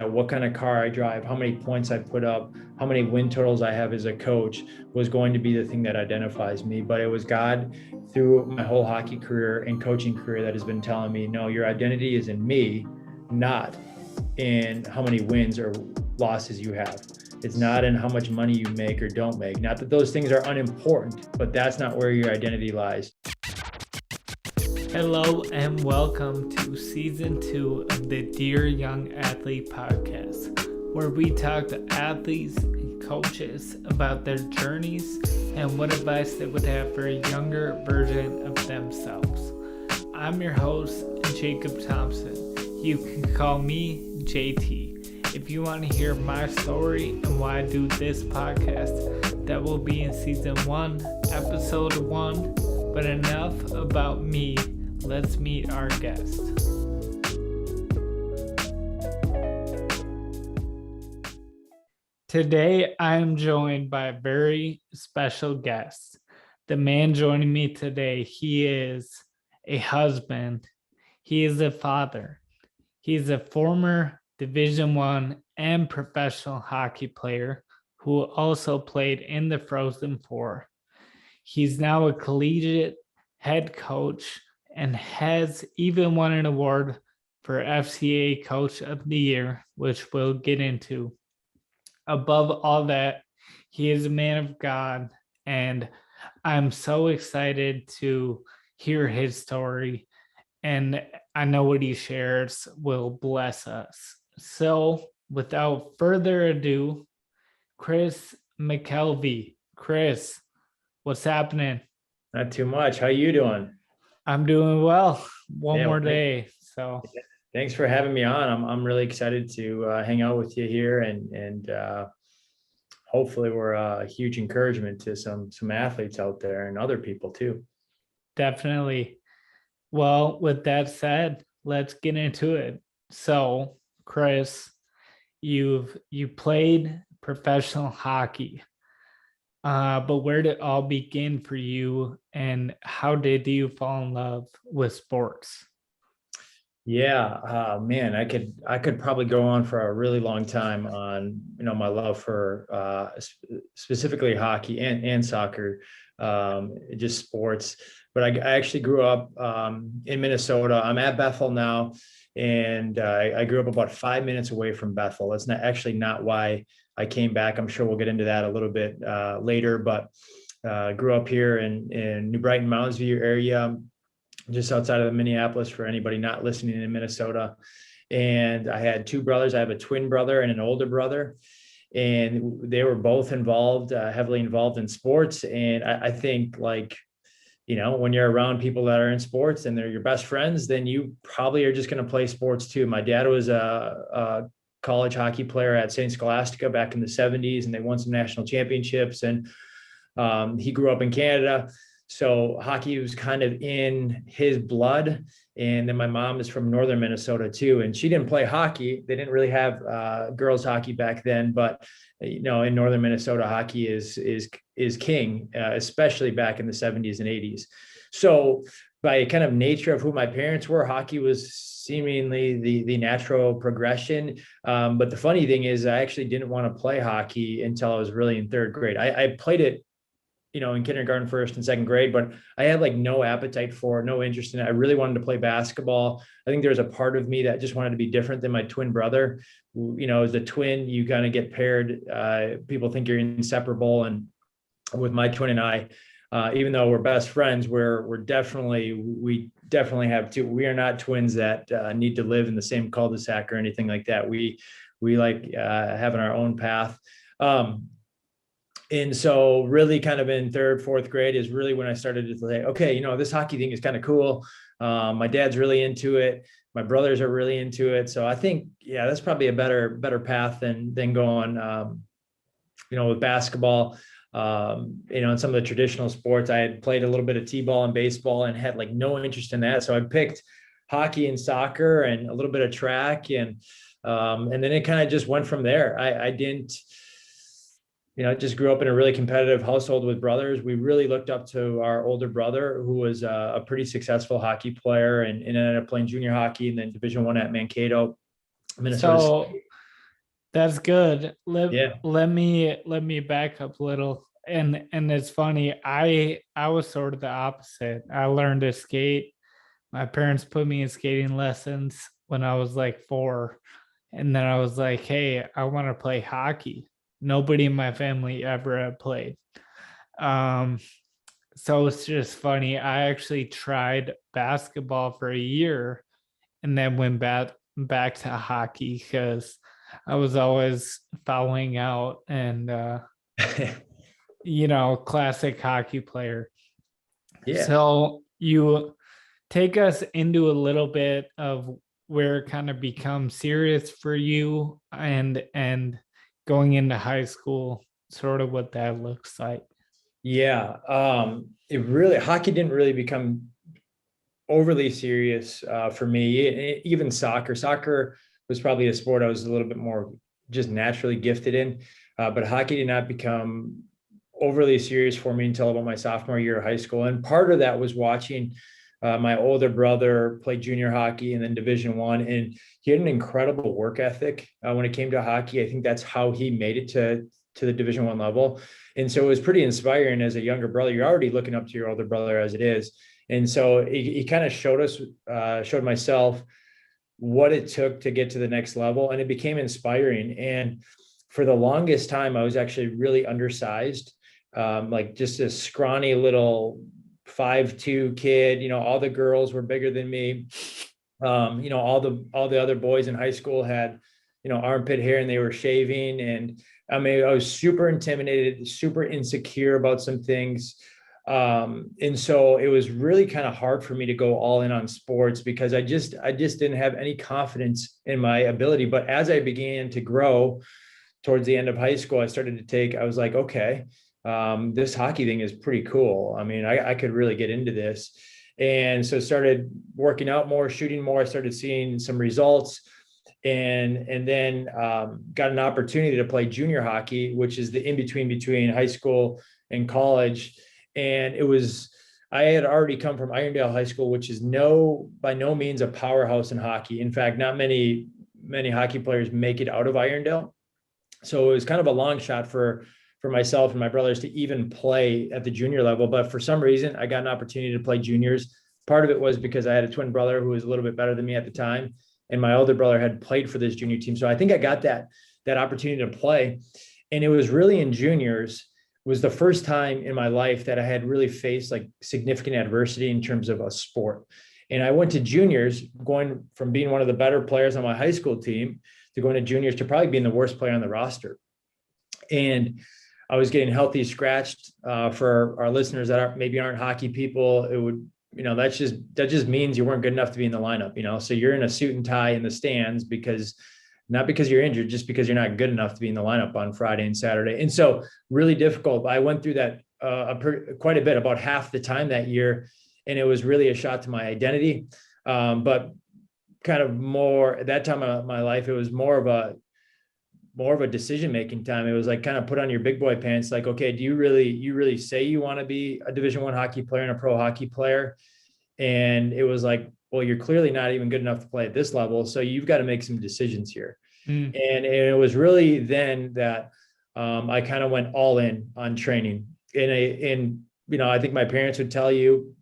what kind of car I drive, how many points I put up, how many win totals I have as a coach was going to be the thing that identifies me. But it was God through my whole hockey career and coaching career that has been telling me, no, your identity is in me, not in how many wins or losses you have. It's not in how much money you make or don't make. Not that those things are unimportant, but that's not where your identity lies. Hello and welcome to season 2 of the Dear Young Athlete podcast, where we talk to athletes and coaches about their journeys and what advice they would have for a younger version of themselves. I'm your host, Jacob Thompson. You can call me JT. If you want to hear my story and why I do this podcast, that will be in season 1, episode 1. But enough about me. Let's meet our guest. Today, I am joined by a very special guest. The man joining me today, he is a husband. He is a father. He is a former Division I and professional hockey player who also played in the Frozen Four. He's now a collegiate head coach and has even won an award for FCA Coach of the Year, which we'll get into. Above all that, he is a man of God, and I'm so excited to hear his story, and I know what he shares will bless us. So, without further ado, Chris McKelvie. Chris, what's happening? Not too much. How you doing? I'm doing well. One Yeah, more well, day. So thanks for having me on. I'm really excited to hang out with you here, and hopefully we're a huge encouragement to some athletes out there and other people too. definitely. Well, with that said, let's get into it. So, Chris, you played professional hockey. But where did it all begin for you, and how did you fall in love with sports? Yeah, man, I could probably go on for a really long time on my love for specifically hockey and soccer, just sports. But I actually grew up in Minnesota. I'm at Bethel now, and I grew up about 5 minutes away from Bethel. That's not why I came back. I'm sure we'll get into that a little bit later. But grew up here in New Brighton, Mounds View area, just outside of Minneapolis for anybody not listening in Minnesota. And I had two brothers. I have a twin brother and an older brother, and they were both involved, heavily involved in sports. And I think, like, when you're around people that are in sports and they're your best friends, then you probably are just going to play sports too. My dad was a college hockey player at St. Scholastica back in the 70s, and they won some national championships. And he grew up in Canada, so hockey was kind of in his blood. And then my mom is from northern Minnesota too, and she didn't play hockey. They didn't really have girls hockey back then, but in northern Minnesota, hockey is king, especially back in the 70s and 80s. So by kind of nature of who my parents were, hockey was seemingly the natural progression. But the funny thing is, I actually didn't want to play hockey until I was really in third grade. I played it in kindergarten, first and second grade, but I had like no appetite for it, no interest in it. I really wanted to play basketball. I think there was a part of me that just wanted to be different than my twin brother. As a twin, you kind of get paired. People think you're inseparable. And with my twin and I, even though we're best friends, we definitely have two. We are not twins that need to live in the same cul-de-sac or anything like that. We like having our own path. And so really kind of in third, fourth grade is really when I started to say, okay, this hockey thing is kind of cool. My dad's really into it. My brothers are really into it. So I think, yeah, that's probably a better path than going, with basketball. In some of the traditional sports, I had played a little bit of t-ball and baseball and had like no interest in that. So I picked hockey and soccer and a little bit of track. And then it kind of just went from there. I didn't, just grew up in a really competitive household with brothers. We really looked up to our older brother, who was a pretty successful hockey player and ended up playing junior hockey and then Division I at Mankato, Minnesota So State. That's good. Yeah. Let me back up a little. And it's funny. I was sort of the opposite. I learned to skate. My parents put me in skating lessons when I was like 4. And then I was like, hey, I want to play hockey. Nobody in my family ever had played. Um, so it's just funny. I actually tried basketball for a year and then went back to hockey because I was always fouling out and classic hockey player. Yeah. So you take us into a little bit of where it kind of becomes serious for you and going into high school, sort of what that looks like. Yeah. Hockey didn't really become overly serious for me. Even soccer was probably a sport I was a little bit more just naturally gifted in. But hockey did not become overly serious for me until about my sophomore year of high school. And part of that was watching my older brother play junior hockey and then Division 1, and he had an incredible work ethic when it came to hockey. I think that's how he made it to the Division 1 level. And so it was pretty inspiring as a younger brother. You're already looking up to your older brother as it is. And so he kind of showed myself what it took to get to the next level. And it became inspiring. And for the longest time, I was actually really undersized, like just a scrawny little 5'2" kid. All the girls were bigger than me. All the other boys in high school had, armpit hair and they were shaving. And I mean, I was super intimidated, super insecure about some things. And so it was really kind of hard for me to go all in on sports because I just didn't have any confidence in my ability. But as I began to grow towards the end of high school, I was like, okay, this hockey thing is pretty cool. I mean, I could really get into this. And so started working out more, shooting more. I started seeing some results, and then got an opportunity to play junior hockey, which is the in between high school and college. And I had already come from Irondale High School, which is by no means a powerhouse in hockey. In fact, not many hockey players make it out of Irondale. So it was kind of a long shot for myself and my brothers to even play at the junior level. But for some reason, I got an opportunity to play juniors. Part of it was because I had a twin brother who was a little bit better than me at the time, and my older brother had played for this junior team. So I think I got that opportunity to play. And it was really in juniors was the first time in my life that I had really faced like significant adversity in terms of a sport. And I went to juniors, going from being one of the better players on my high school team to going to juniors to probably being the worst player on the roster. And I was getting healthy scratched. For our listeners that maybe aren't hockey people, it would, that just means you weren't good enough to be in the lineup, so you're in a suit and tie in the stands not because you're injured, just because you're not good enough to be in the lineup on Friday and Saturday. And so really difficult. I went through that quite a bit, about half the time that year. And it was really a shot to my identity. But kind of more at that time of my life, it was more of a decision-making time. It was like kind of put on your big boy pants. Like, okay, do you really say you want to be a Division 1 hockey player and a pro hockey player? And it was like, well, you're clearly not even good enough to play at this level. So you've got to make some decisions here. And it was really then that I kind of went all in on training. And I think my parents would tell you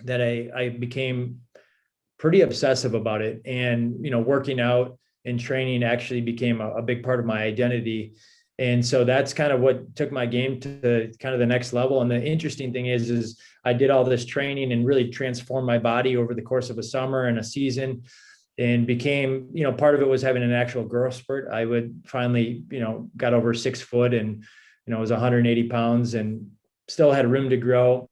that I became pretty obsessive about it. And, working out and training actually became a big part of my identity. And so that's kind of what took my game to kind of the next level. And the interesting thing is I did all this training and really transformed my body over the course of a summer and a season, and became, part of it was having an actual growth spurt. I would finally, got over 6 foot and, was 180 pounds and still had room to grow.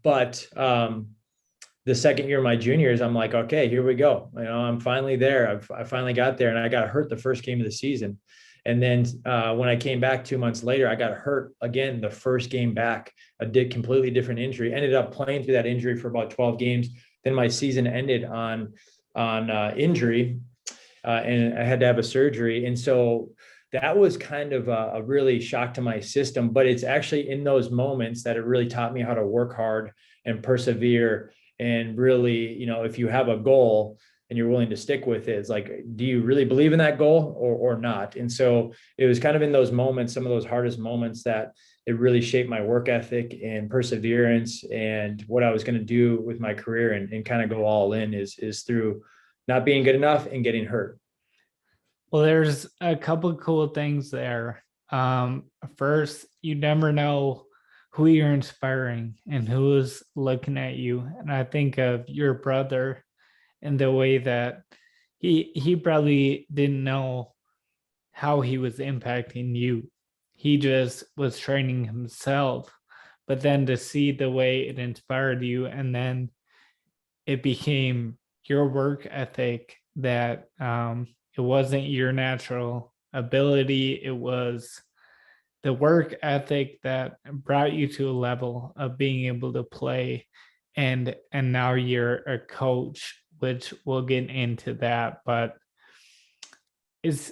But the second year of my juniors, I'm like, okay, here we go. I'm finally there. I finally got there, and I got hurt the first game of the season. And then when I came back 2 months later, I got hurt again the first game back, a completely different injury. Ended up playing through that injury for about 12 games. Then my season ended on injury, and I had to have a surgery. And so that was kind of a really shock to my system. But it's actually in those moments that it really taught me how to work hard and persevere. And really, if you have a goal, and you're willing to stick with it. It's like, do you really believe in that goal or not? And so it was kind of in those moments, some of those hardest moments, that it really shaped my work ethic and perseverance and what I was going to do with my career, and kind of go all in is through not being good enough and getting hurt. Well, there's a couple of cool things there. First, you never know who you're inspiring and who is looking at you. And I think of your brother in the way that he probably didn't know how he was impacting you. He just was training himself. But then to see the way it inspired you, and then it became your work ethic, that it wasn't your natural ability, it was the work ethic that brought you to a level of being able to play. And now you're a coach, which we'll get into that. But it's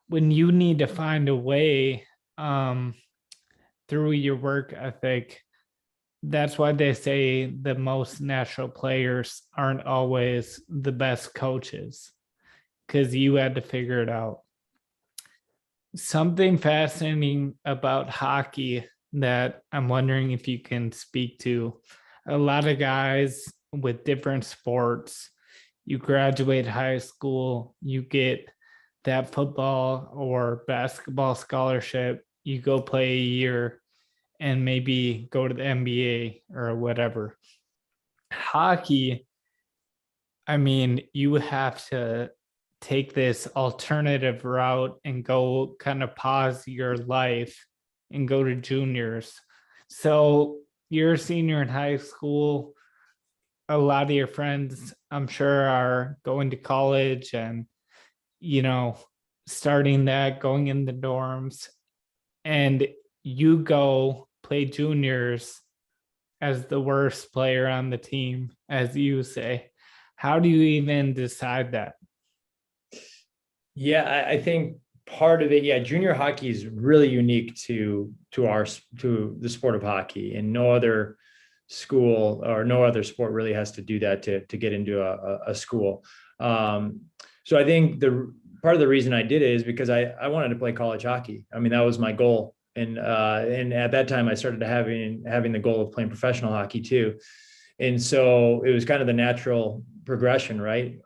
when you need to find a way through your work ethic. That's why they say the most natural players aren't always the best coaches, because you had to figure it out. Something fascinating about hockey that I'm wondering if you can speak to. A lot of guys with different sports, you graduate high school, you get that football or basketball scholarship, you go play a year and maybe go to the NBA or whatever. Hockey, I mean, you have to take this alternative route and go kind of pause your life and go to juniors. So you're a senior in high school. A lot of your friends, I'm sure, are going to college and, starting that, going in the dorms, and you go play juniors as the worst player on the team, as you say. How do you even decide that? Yeah, I think part of it, yeah, junior hockey is really unique to the sport of hockey, and no other school or no other sport really has to do that to get into a school. So I think the part of the reason I did it is because I wanted to play college hockey. I mean, that was my goal. And at that time I started having the goal of playing professional hockey too. And so it was kind of the natural progression, right?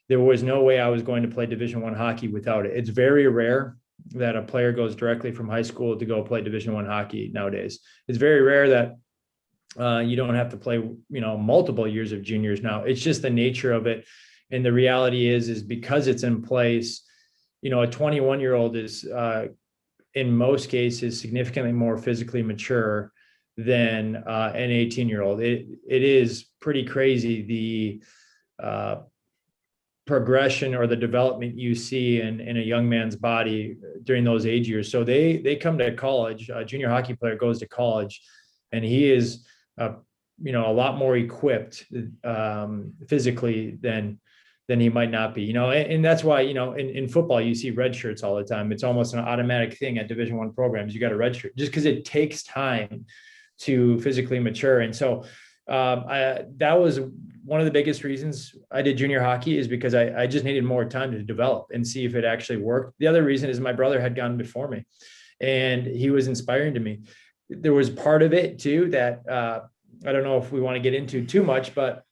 There was no way I was going to play Division I hockey without it. It's very rare that a player goes directly from high school to go play Division I hockey nowadays. It's very rare that you don't have to play, multiple years of juniors now. It's just the nature of it. And the reality is because it's in place, a 21-year-old is, in most cases, significantly more physically mature than an 18-year-old. It is pretty crazy, the progression or the development you see in a young man's body during those age years. So they come to college. A junior hockey player goes to college, and he is a lot more equipped physically than he might not be, and that's why, in football, you see red shirts all the time. It's almost an automatic thing at Division I programs. You got a red shirt just because it takes time to physically mature. And so that was one of the biggest reasons I did junior hockey, is because I just needed more time to develop and see if it actually worked. The other reason is my brother had gone before me and he was inspiring to me. There was part of it too that I don't know if we want to get into too much, but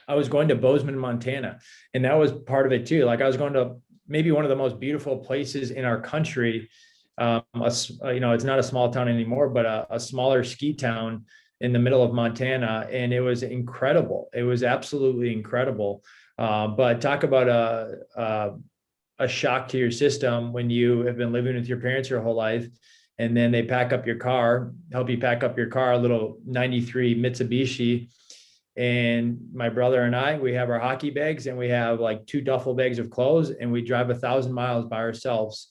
I was going to Bozeman, Montana, and that was part of it too. Like I was going to maybe one of the most beautiful places in our country. It's not a small town anymore, but a smaller ski town in the middle of Montana, and it was incredible. It was absolutely incredible. But talk about a shock to your system when you have been living with your parents your whole life, and then they help you pack up your car, a little 93 Mitsubishi. And my brother and I, we have our hockey bags and we have like 2 duffel bags of clothes, and we drive 1,000 miles by ourselves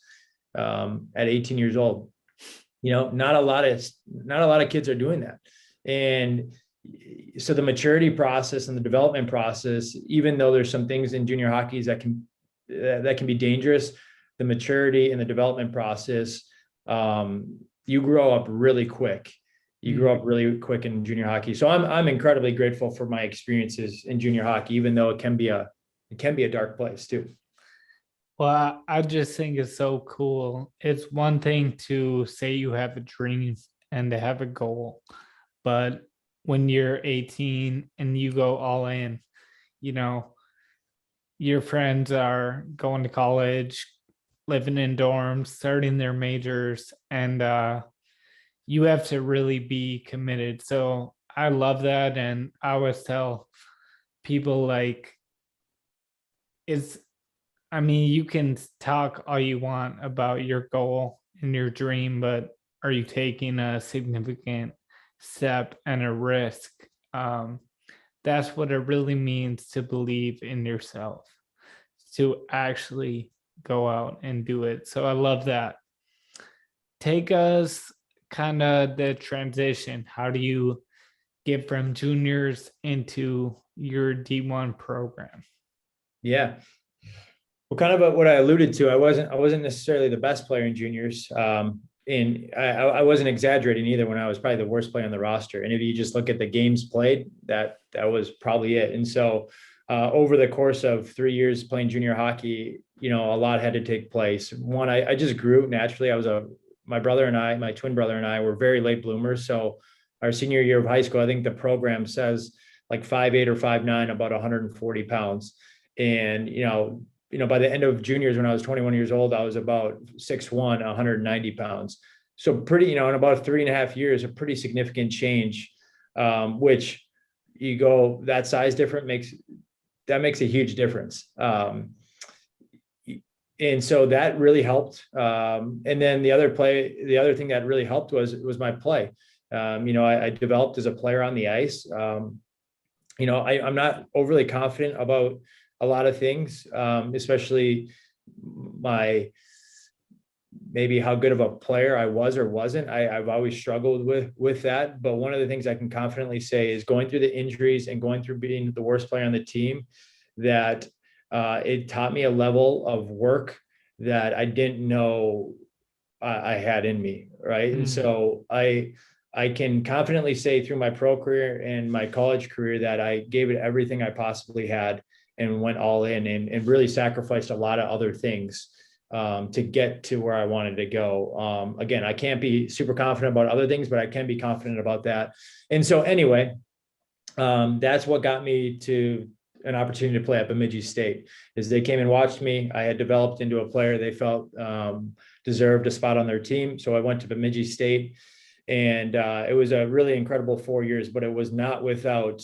at 18 years old. Not a lot of kids are doing that. And so the maturity process and the development process, even though there's some things in junior hockeys that can be dangerous, the maturity and the development process, you grow up really quick. You grew up really quick in junior hockey. So I'm incredibly grateful for my experiences in junior hockey, even though it can be a dark place too. Well, I just think it's so cool. It's one thing to say you have a dream and to have a goal, but when you're 18 and you go all in, you know, your friends are going to college, living in dorms, starting their majors, and you have to really be committed. So I love that. And I always tell people like, it's, I mean, you can talk all you want about your goal and your dream, but are you taking a significant step and a risk? Um, that's what it really means to believe in yourself, to actually go out and do it. So I love that. Take us kind of the transition. How do you get from juniors into your D1 program? Yeah. Well, kind of what I alluded to, I wasn't necessarily the best player in juniors. And I wasn't exaggerating either when I was probably the worst player on the roster. And if you just look at the games played, that was probably it. And so over the course of 3 years playing junior hockey, a lot had to take place. One, I just grew naturally. My twin brother and I were very late bloomers. So our senior year of high school, I think the program says like 5'8" or 5'9", about 140 pounds. And, by the end of juniors, when I was 21 years old, I was about 6'1", 190 pounds. So pretty, in about 3.5 years, a pretty significant change, which you go that size different makes a huge difference. And so that really helped. And then the other thing that really helped was my play. I developed as a player on the ice. I'm not overly confident about a lot of things, especially maybe how good of a player I was or wasn't. I've always struggled with that. But one of the things I can confidently say is going through the injuries and going through being the worst player on the team, that it taught me a level of work that I didn't know I had in me. Right. And so I can confidently say through my pro career and my college career that I gave it everything I possibly had and went all in and really sacrificed a lot of other things to get to where I wanted to go. Again, I can't be super confident about other things, but I can be confident about that. And so anyway, that's what got me to an opportunity to play at Bemidji State. Is they came and watched me. I had developed into a player they felt deserved a spot on their team. So I went to Bemidji State, and it was a really incredible 4 years, but it was not without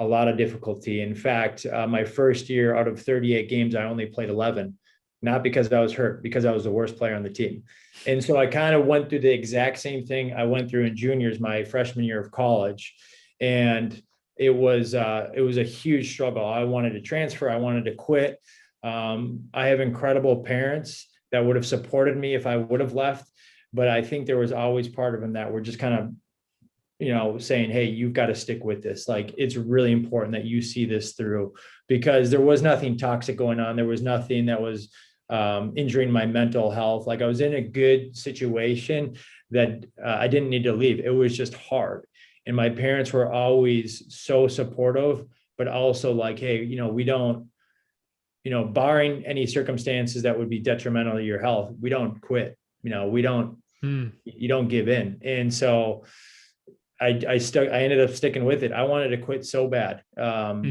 a lot of difficulty. In fact, my first year out of 38 games, I only played 11, not because I was hurt, because I was the worst player on the team. And so I kind of went through the exact same thing I went through in juniors, my freshman year of college. And it was a huge struggle. I wanted to transfer. I wanted to quit. I have incredible parents that would have supported me if I would have left. But I think there was always part of them that were just kind of, saying, hey, you've got to stick with this. Like, it's really important that you see this through, because there was nothing toxic going on. There was nothing that was injuring my mental health. Like, I was in a good situation that I didn't need to leave. It was just hard. And my parents were always so supportive, but also like, hey, we don't, barring any circumstances that would be detrimental to your health, we don't quit. You don't give in. And so I ended up sticking with it. I wanted to quit so bad at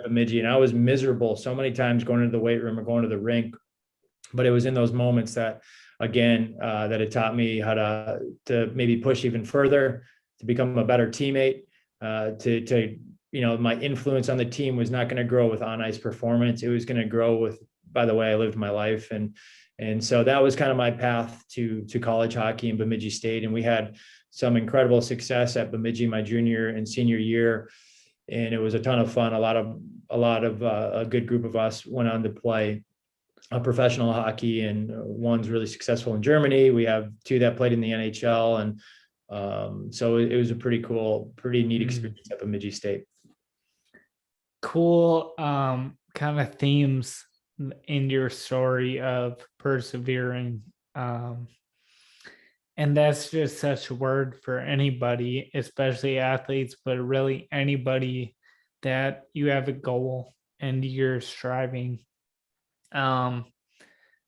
Bemidji, and I was miserable so many times going into the weight room or going to the rink. But it was in those moments that, again, that it taught me how to maybe push even further, to become a better teammate, my influence on the team was not going to grow with on ice performance. It was going to grow with, by the way I lived my life. And so that was kind of my path to college hockey in Bemidji State. And we had some incredible success at Bemidji my junior and senior year. And it was a ton of fun. A lot of a good group of us went on to play professional hockey, and one's really successful in Germany. We have two that played in the NHL. And so it was a pretty cool, pretty neat experience at Bemidji State. Cool kind of themes in your story of persevering. And that's just such a word for anybody, especially athletes, but really anybody that you have a goal and you're striving. Um,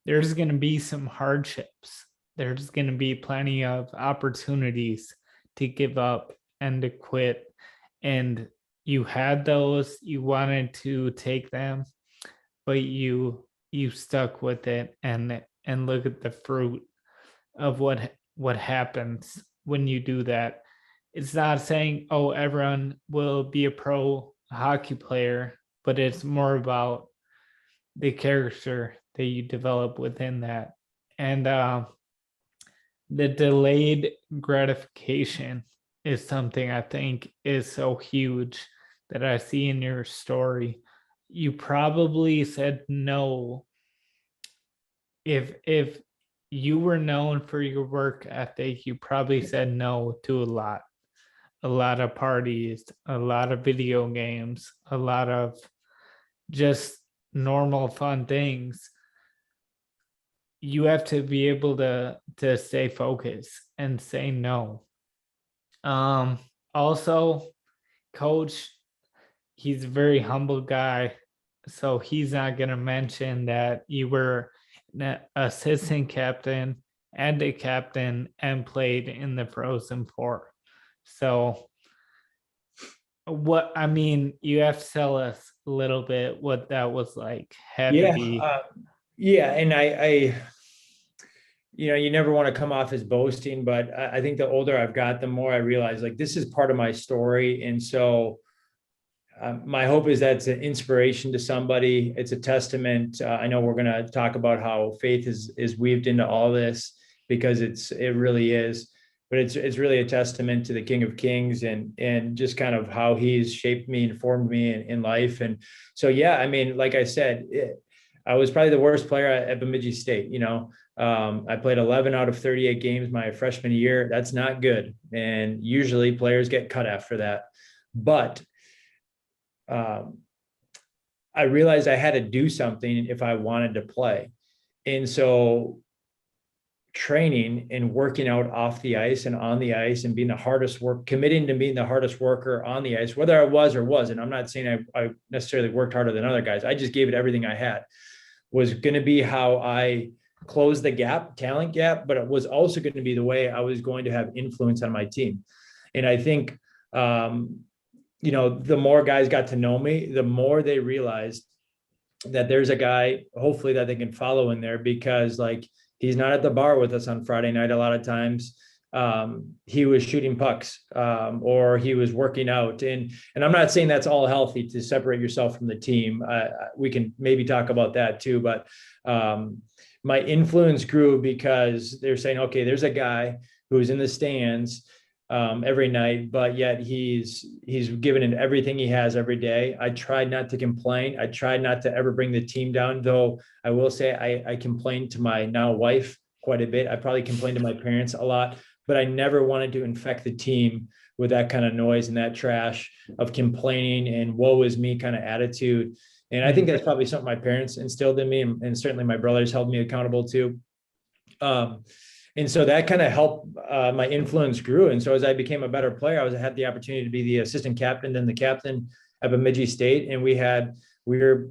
there's going to be some hardships. There's going to be plenty of opportunities to give up and to quit. And you had those, you wanted to take them, but you stuck with it, and look at the fruit of what happens when you do that. It's not saying, oh, everyone will be a pro hockey player, but it's more about the character that you develop within that. And the delayed gratification is something I think is so huge that I see in your story. You probably said no. If you were known for your work ethic, you probably said no to a lot of parties, a lot of video games, a lot of just normal fun things. You have to be able to stay focused and say no. Also, coach, he's a very humble guy, so he's not going to mention that you were an assistant captain and a captain and played in the Frozen Four. So what, I mean, you have to tell us a little bit what that was like, had to Yeah. be. Yeah. And you never want to come off as boasting, but I think the older I've got, the more I realize like this is part of my story. And so my hope is that it's an inspiration to somebody. It's a testament. I know we're going to talk about how faith is weaved into all this, because it really is. But it's really a testament to the King of Kings and just kind of how he's shaped me and formed me in life. And so, yeah, I mean, like I said, I was probably the worst player at Bemidji State. I played 11 out of 38 games my freshman year. That's not good. And usually players get cut after that. But I realized I had to do something if I wanted to play. And so training and working out off the ice and on the ice and being the hardest work, committing to being the hardest worker on the ice, whether I was or wasn't. I'm not saying I necessarily worked harder than other guys. I just gave it everything I had, was going to be how I closed the gap, talent gap, but it was also going to be the way I was going to have influence on my team. And I think, the more guys got to know me, the more they realized that there's a guy, hopefully, that they can follow in there, because like, he's not at the bar with us on Friday night. A lot of times he was shooting pucks or he was working out. And I'm not saying that's all healthy to separate yourself from the team. We can maybe talk about that too. But my influence grew because they're saying, okay, there's a guy who's in the stands every night, but yet he's given it everything he has every day. I tried not to complain. I tried not to ever bring the team down, though I will say I complained to my now wife quite a bit. I probably complained to my parents a lot, but I never wanted to infect the team with that kind of noise and that trash of complaining and woe is me kind of attitude. And I think that's probably something my parents instilled in me, and certainly my brothers held me accountable to. And so that kind of helped, my influence grew. And so as I became a better player, I had the opportunity to be the assistant captain, then the captain at Bemidji State. And we were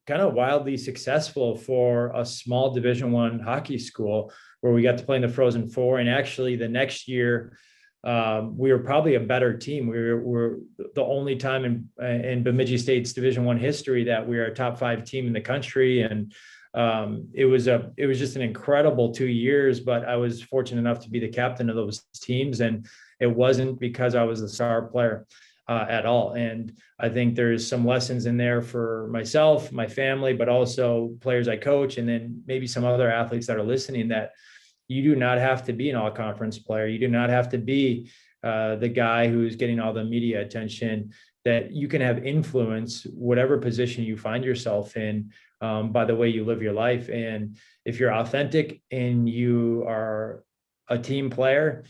kind of wildly successful for a small Division I hockey school, where we got to play in the Frozen Four. And actually the next year, we were probably a better team. We were the only time in Bemidji State's Division I history that we are a top 5 team in the country. And it was just an incredible 2 years, but I was fortunate enough to be the captain of those teams. And it wasn't because I was the star player at all. And I think there's some lessons in there for myself, my family, but also players I coach, and then maybe some other athletes that are listening, that you do not have to be an all conference player. You do not have to be the guy who's getting all the media attention, that you can have influence, whatever position you find yourself in, by the way you live your life. And if you're authentic and you are a team player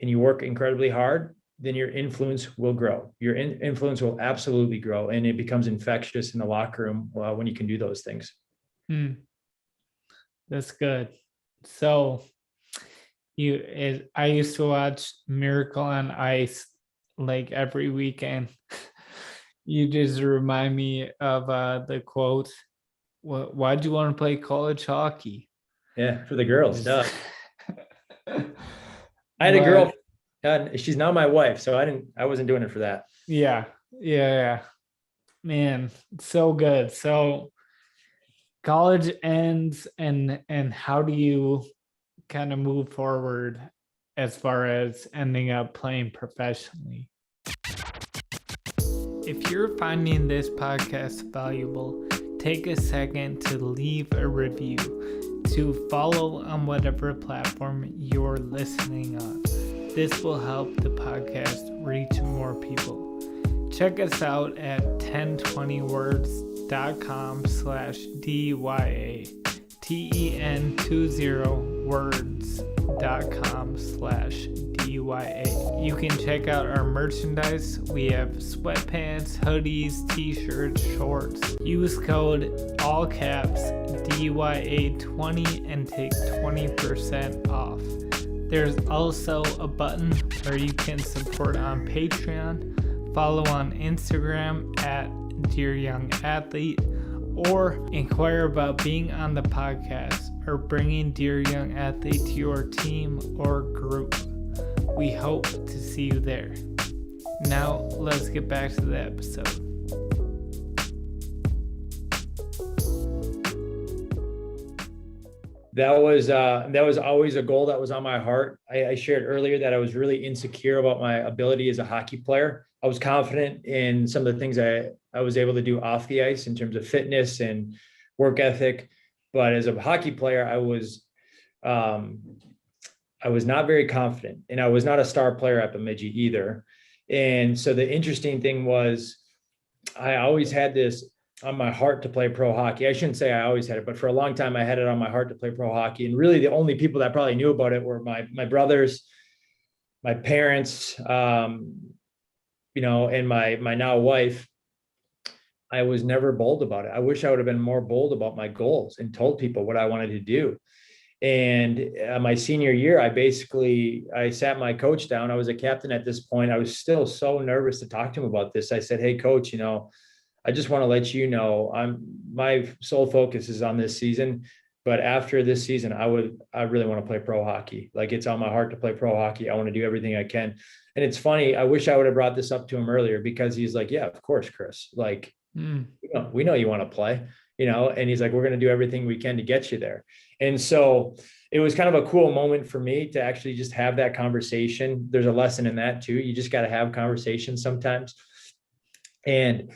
and you work incredibly hard, then your influence will grow. Your influence will absolutely grow, and it becomes infectious in the locker room when you can do those things. That's good. So I used to watch Miracle on Ice like every weekend. You just remind me of the quote, why'd you want to play college hockey? Yeah, for the girls. Just- Duh. I had a but girl, she's now my wife, so I wasn't doing it for that. yeah, yeah, man, so good. So college ends, and how do you kind of move forward as far as ending up playing professionally? If you're finding this podcast valuable, take a second to leave a review, to follow on whatever platform you're listening on. This will help the podcast reach more people. Check us out at 1020words.com/DYA, TEN20words.com/DYA. You can check out our merchandise. We have sweatpants, hoodies, t-shirts, shorts. Use code all caps DYA20 and take 20% off. There's also a button where you can support on Patreon, follow on Instagram at Dear Young Athlete, or inquire about being on the podcast or bringing Dear Young Athlete to your team or group. We hope to see you there. Now, let's get back to the episode. That was always a goal that was on my heart. I shared earlier that I was really insecure about my ability as a hockey player. I was confident in some of the things I was able to do off the ice in terms of fitness and work ethic. But as a hockey player, I was not very confident, and I was not a star player at Bemidji either. And so the interesting thing was I always had this on my heart to play pro hockey. I shouldn't say I always had it, but for a long time I had it on my heart to play pro hockey. And really the only people that probably knew about it were my brothers, my parents, and my now wife. I was never bold about it. I wish I would have been more bold about my goals and told people what I wanted to do. And my senior year, I sat my coach down. I was a captain at this point. I was still so nervous to talk to him about this. I said, "Hey coach, I just want to let you know my sole focus is on this season, but after this season, I really want to play pro hockey. Like, it's on my heart to play pro hockey. I want to do everything I can." And it's funny. I wish I would have brought this up to him earlier, because he's like, "Yeah, of course, Chris. Like, we know you want to play, and he's like, "We're going to do everything we can to get you there." And so it was kind of a cool moment for me to actually just have that conversation. There's a lesson in that too. You just got to have conversations sometimes. And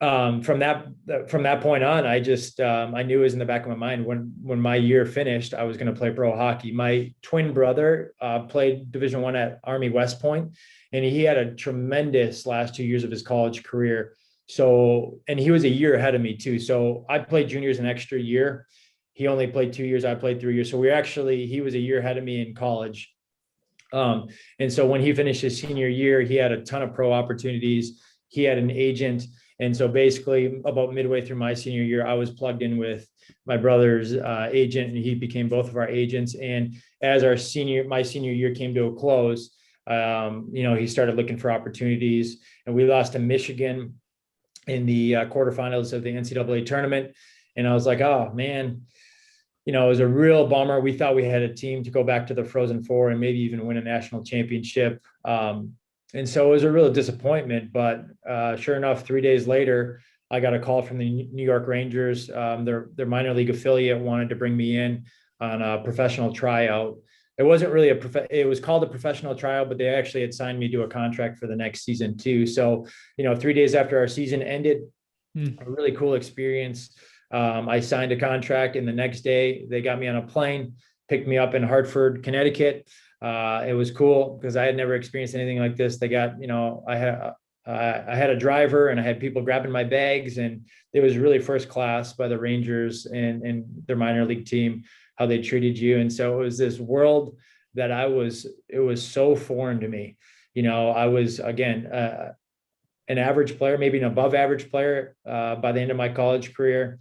from that point on, I just I knew it was in the back of my mind when my year finished, I was going to play pro hockey. My twin brother played Division I at Army West Point, and he had a tremendous last 2 years of his college career. So, and he was a year ahead of me too. So I played juniors an extra year. He only played 2 years. I played 3 years. So he was a year ahead of me in college. And so when he finished his senior year, he had a ton of pro opportunities. He had an agent. And so basically about midway through my senior year, I was plugged in with my brother's agent, and he became both of our agents. And as my senior year came to a close, he started looking for opportunities, and we lost to Michigan in the quarterfinals of the NCAA tournament. And I was like, oh man, it was a real bummer. We thought we had a team to go back to the Frozen Four and maybe even win a national championship. And so it was a real disappointment, but sure enough, 3 days later, I got a call from the New York Rangers. Their minor league affiliate wanted to bring me in on a professional tryout. It wasn't really it was called a professional tryout, but they actually had signed me to a contract for the next season too. So, 3 days after our season ended, a really cool experience. I signed a contract, and the next day they got me on a plane, picked me up in Hartford, Connecticut. It was cool because I had never experienced anything like this. They got, I had a driver, and I had people grabbing my bags, and it was really first class by the Rangers and their minor league team, how they treated you. And so it was this world that it was so foreign to me. I was, again, an average player, maybe an above average player by the end of my college career.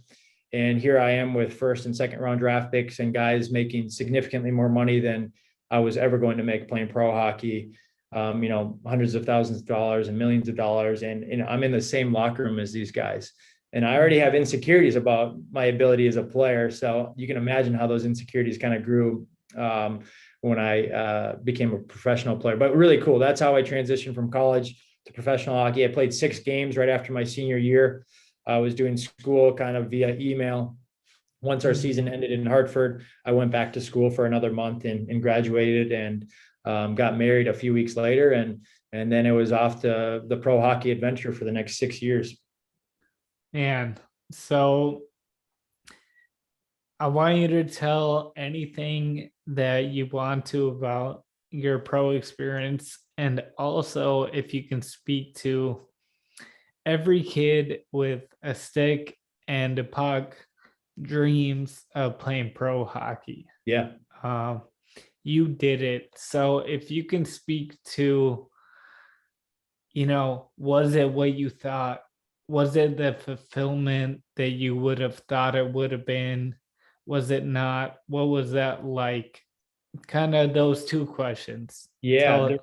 And here I am with first and second round draft picks and guys making significantly more money than I was ever going to make playing pro hockey. Hundreds of thousands of dollars and millions of dollars. And I'm in the same locker room as these guys. And I already have insecurities about my ability as a player. So you can imagine how those insecurities kind of grew when I became a professional player. But really cool. That's how I transitioned from college to professional hockey. I played 6 games right after my senior year. I was doing school kind of via email. Once our season ended in Hartford, I went back to school for another month and graduated and got married a few weeks later. And then it was off to the pro hockey adventure for the next 6 years. And so I want you to tell anything that you want to about your pro experience. And also, if you can speak to every kid with a stick and a puck dreams of playing pro hockey. Yeah. You did it. So if you can speak to, was it what you thought? Was it the fulfillment that you would have thought it would have been? Was it not? What was that like? Kind of those 2 questions. Yeah.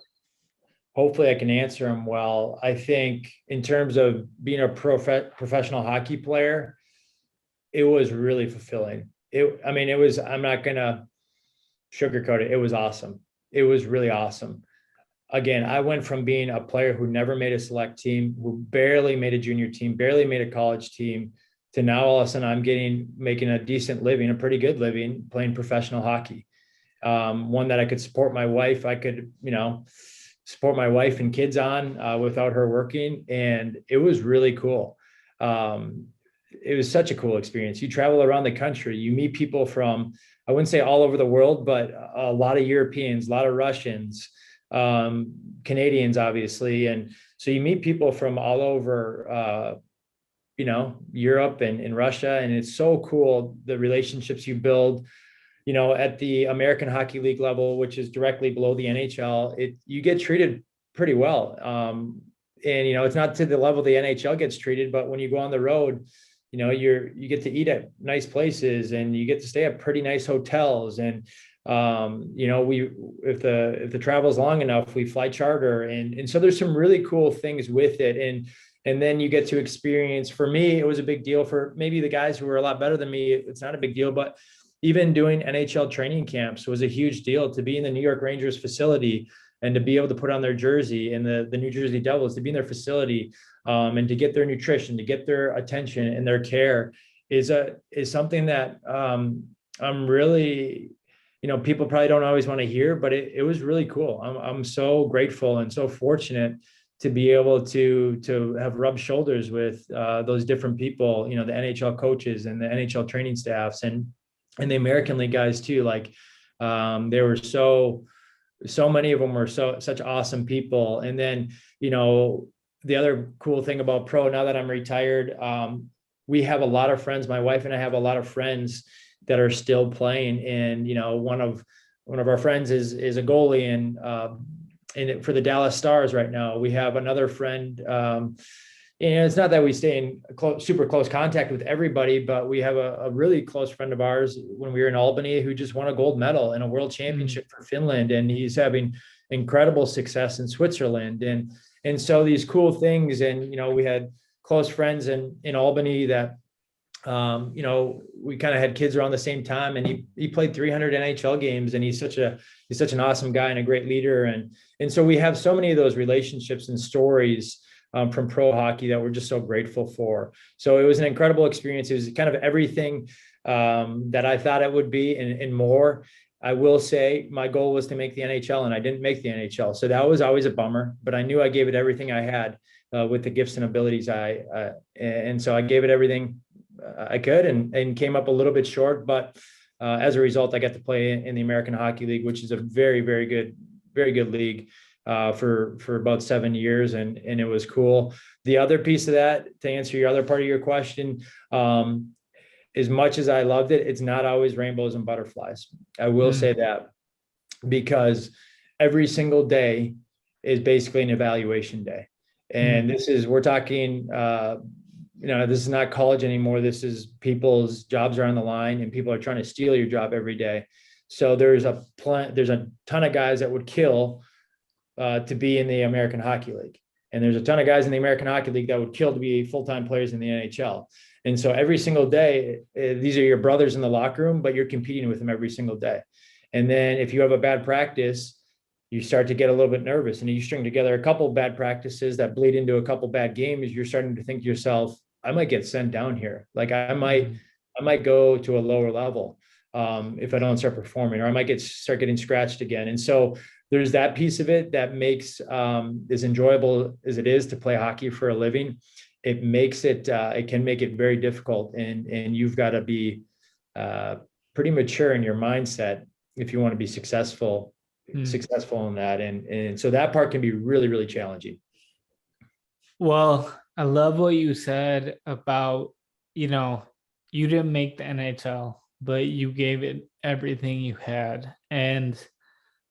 Hopefully I can answer them well. I think in terms of being a professional hockey player, it was really fulfilling. I'm not going to sugarcoat it. It was awesome. It was really awesome. Again, I went from being a player who never made a select team, who barely made a junior team, barely made a college team, to now all of a sudden I'm making a decent living, a pretty good living playing professional hockey. One that I could support my wife. I could, support my wife and kids on without her working. And it was really cool. It was such a cool experience. You travel around the country, you meet people from, I wouldn't say all over the world, but a lot of Europeans, a lot of Russians, Canadians, obviously. And so you meet people from all over, Europe and Russia. And it's so cool, the relationships you build, at the American Hockey League level, which is directly below the NHL, you get treated pretty well. And, it's not to the level the NHL gets treated, but when you go on the road, you get to eat at nice places and you get to stay at pretty nice hotels. And, if the travel is long enough, we fly charter. And so there's some really cool things with it. And then you get to experience, for me, it was a big deal. For maybe the guys who were a lot better than me, it's not a big deal, but even doing NHL training camps was a huge deal. To be in the New York Rangers facility and to be able to put on their jersey, and the New Jersey Devils, to be in their facility and to get their nutrition, to get their attention and their care is something that I'm really, people probably don't always want to hear, but it was really cool. I'm so grateful and so fortunate to be able to have rubbed shoulders with those different people, the NHL coaches and the NHL training staffs and the American League guys too. Like they were so many of them were such awesome people. And then, the other cool thing about pro, now that I'm retired, we have a lot of friends. My wife and I have a lot of friends that are still playing. And, one of our friends is a goalie and for the Dallas Stars right now. We have another friend, and it's not that we stay in super close contact with everybody, but we have a really close friend of ours when we were in Albany who just won a gold medal in a world championship for Finland. And he's having incredible success in Switzerland. And so these cool things. And, we had close friends in Albany that, we kind of had kids around the same time, and he played 300 NHL games, and he's such an awesome guy and a great leader. And so we have so many of those relationships and stories from pro hockey that we're just so grateful for. So it was an incredible experience. It was kind of everything that I thought it would be and more. I will say my goal was to make the NHL, and I didn't make the NHL. So that was always a bummer, but I knew I gave it everything I had with the gifts and abilities and so I gave it everything I could and came up a little bit short. But as a result, I got to play in the American Hockey League, which is a very, very good league for about 7 years. And it was cool. The other piece of that, to answer your other part of your question, as much as I loved it, it's not always rainbows and butterflies. I will say that, because every single day is basically an evaluation day. And we're talking this is not college anymore. This is people's jobs are on the line and people are trying to steal your job every day. So there's a ton of guys that would kill to be in the American Hockey League. And there's a ton of guys in the American Hockey League that would kill to be full-time players in the NHL. And so every single day, these are your brothers in the locker room, but you're competing with them every single day. And then if you have a bad practice, you start to get a little bit nervous, and you string together a couple of bad practices that bleed into a couple of bad games. You're starting to think to yourself, I might get sent down here. Like I might go to a lower level if I don't start performing, or I might start getting scratched again. And so there's that piece of it that makes as enjoyable as it is to play hockey for a living. It makes it, it can make it very difficult, and you've got to be pretty mature in your mindset if you want to be successful in that. And so that part can be really, really challenging. Well, I love what you said about, you didn't make the NHL, but you gave it everything you had. And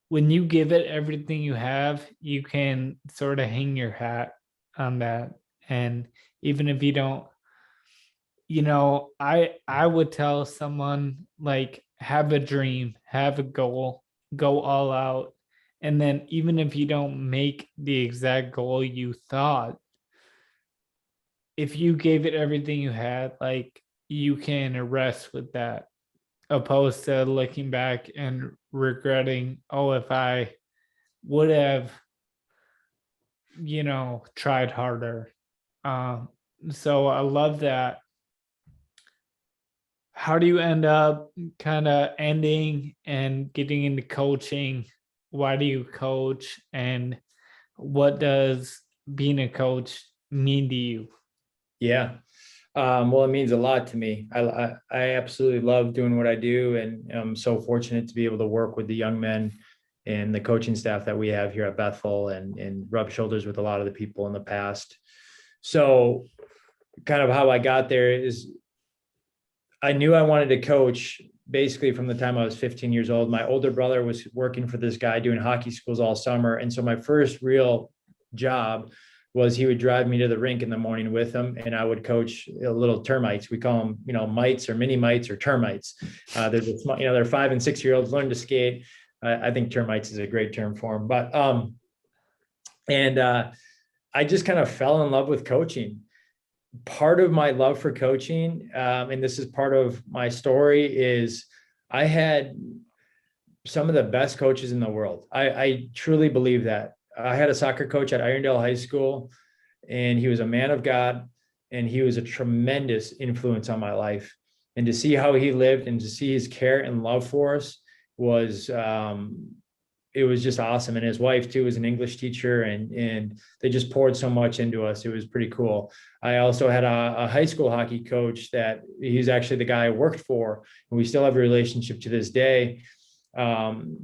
when you give it everything you have, you can sort of hang your hat on that. And even if you don't, I would tell someone, like, have a dream, have a goal, go all out. And then even if you don't make the exact goal you thought, if you gave it everything you had, like, you can rest with that, opposed to looking back and regretting, oh, if I would have, tried harder. So I love that. How do you end up kind of ending and getting into coaching? Why do you coach? And what does being a coach mean to you? Yeah. Well, it means a lot to me. I absolutely love doing what I do. And I'm so fortunate to be able to work with the young men and the coaching staff that we have here at Bethel, and rub shoulders with a lot of the people in the past. So kind of how I got there is I knew I wanted to coach basically from the time I was 15 years old. My older brother was working for this guy doing hockey schools all summer. And so my first real job was he would drive me to the rink in the morning with him, and I would coach little termites. We call them, mites or mini mites or termites. They're 5 and 6 year olds learn to skate. I think termites is a great term for them. But I just kind of fell in love with coaching. Part of my love for coaching, and this is part of my story, is I had some of the best coaches in the world. I truly believe that. I had a soccer coach at Irondale High School, and he was a man of God, and he was a tremendous influence on my life. And to see how he lived and to see his care and love for us was, it was just awesome. And his wife too was an English teacher, and they just poured so much into us. It was pretty cool. I also had a high school hockey coach that he's actually the guy I worked for, and we still have a relationship to this day.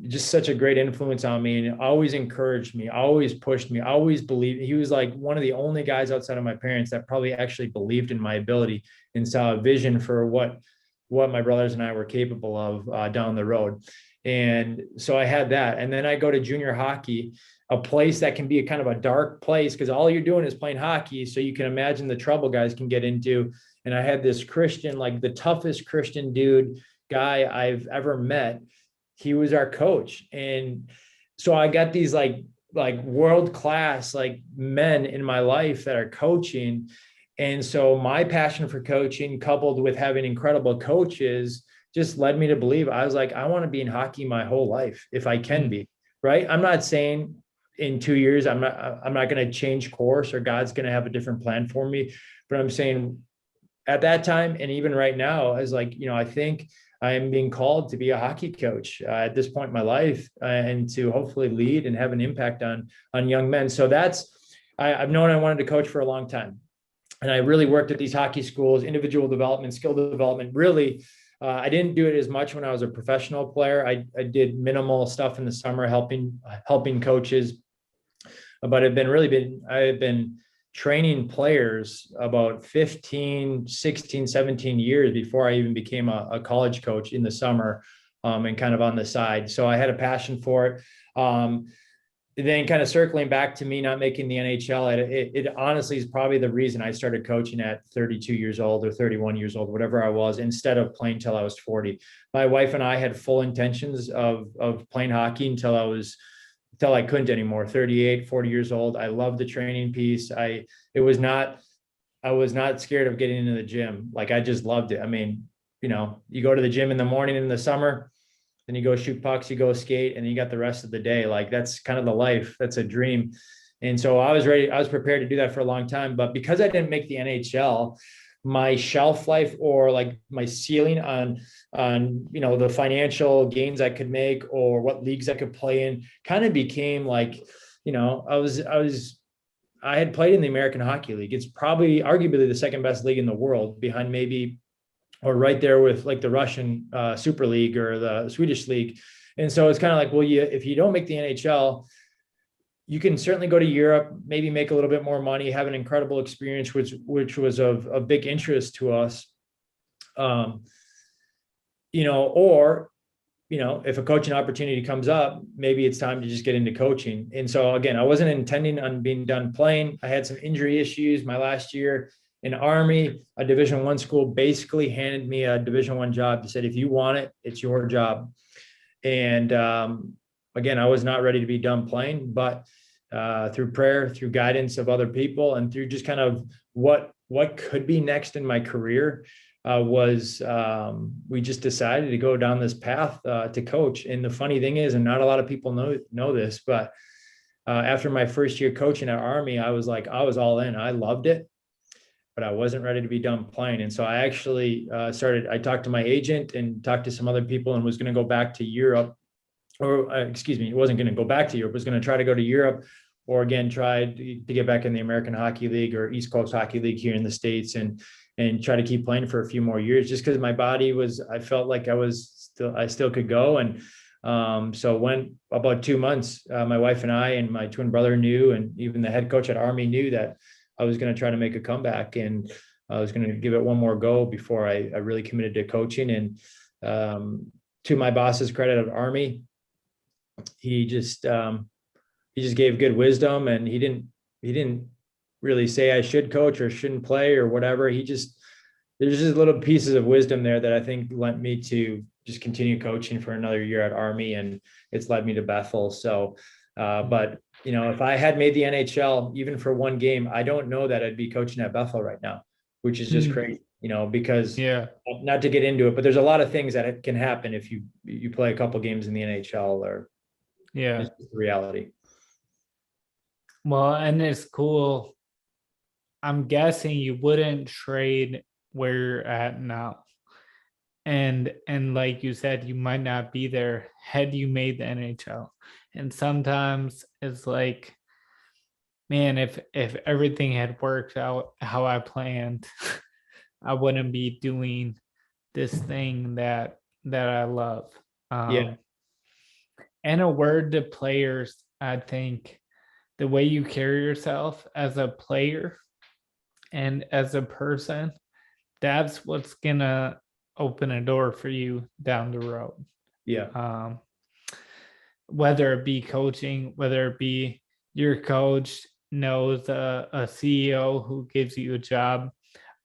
Just such a great influence on me, and always encouraged me, always pushed me, always believed. He was like one of the only guys outside of my parents that probably actually believed in my ability and saw a vision for what my brothers and I were capable of down the road. And so I had that. And then I go to junior hockey, a place that can be a kind of a dark place because all you're doing is playing hockey. So you can imagine the trouble guys can get into. And I had this Christian, like the toughest Christian guy I've ever met. He was our coach. And so I got these like world-class like men in my life that are coaching. And so my passion for coaching, coupled with having incredible coaches, just led me to believe. I was like, I want to be in hockey my whole life if I can be, right? I'm not saying in 2 years I'm not going to change course or God's going to have a different plan for me, but I'm saying at that time and even right now, I was like, I think I am being called to be a hockey coach at this point in my life, and to hopefully lead and have an impact on young men. So I've known I wanted to coach for a long time, and I really worked at these hockey schools, individual development, skill development. Really, I didn't do it as much when I was a professional player. I did minimal stuff in the summer, helping coaches, but I've been training players about 15, 16, 17 years before I even became a college coach in the summer, and kind of on the side. So I had a passion for it. then kind of circling back to me not making the NHL, it honestly is probably the reason I started coaching at 32 years old or 31 years old, whatever I was, instead of playing till I was 40. My wife and I had full intentions of playing hockey until I couldn't anymore. 38, 40 years old. I loved the training piece. I was not scared of getting into the gym. Like, I just loved it. I mean, you go to the gym in the morning in the summer, then you go shoot pucks, you go skate, and you got the rest of the day. Like, that's kind of the life. That's a dream. And so I was ready. I was prepared to do that for a long time. But because I didn't make the NHL, my shelf life, or like my ceiling on the financial gains I could make or what leagues I could play in, kind of became like, I had played in the American Hockey League. It's probably arguably the second best league in the world, behind maybe, or right there with like the Russian Super League or the Swedish League. And so it's kind of like, well, if you don't make the NHL, you can certainly go to Europe, maybe make a little bit more money, have an incredible experience, which was of big interest to us. Or if a coaching opportunity comes up, maybe it's time to just get into coaching. And so again, I wasn't intending on being done playing. I had some injury issues my last year in Army. A Division I school basically handed me a Division I job. They said, if you want it, it's your job. And again, I was not ready to be done playing, but through prayer, through guidance of other people, and through just kind of what could be next in my career, we just decided to go down this path to coach. And the funny thing is, and not a lot of people know this, but after my first year coaching at Army, I was all in. I loved it, but I wasn't ready to be done playing. And so I actually I talked to my agent and talked to some other people, and was going to go back to Europe, or it wasn't going to go back to Europe, was going to try to go to Europe, or again, try to get back in the American Hockey League or East Coast Hockey League here in the States, and try to keep playing for a few more years, just because my body I felt like I still could go. And so when about 2 months, my wife and I and my twin brother knew, and even the head coach at Army knew, that I was going to try to make a comeback, and I was going to give it one more go before I really committed to coaching. And to my boss's credit at Army, he just gave good wisdom, and he didn't really say I should coach or shouldn't play or whatever. There's just little pieces of wisdom there that I think led me to just continue coaching for another year at Army, and it's led me to Bethel. So, but if I had made the NHL even for one game, I don't know that I'd be coaching at Bethel right now, which is just crazy, because not to get into it, but there's a lot of things that can happen if you play a couple games in the NHL, or it's just the reality. Well, and it's cool. I'm guessing you wouldn't trade where you're at now. And like you said, you might not be there had you made the NHL. And sometimes it's like, man, if everything had worked out how I planned, I wouldn't be doing this thing that I love. And a word to players, I think the way you carry yourself as a player and as a person, that's what's gonna open a door for you down the road. Whether it be coaching, whether it be your coach knows a CEO who gives you a job.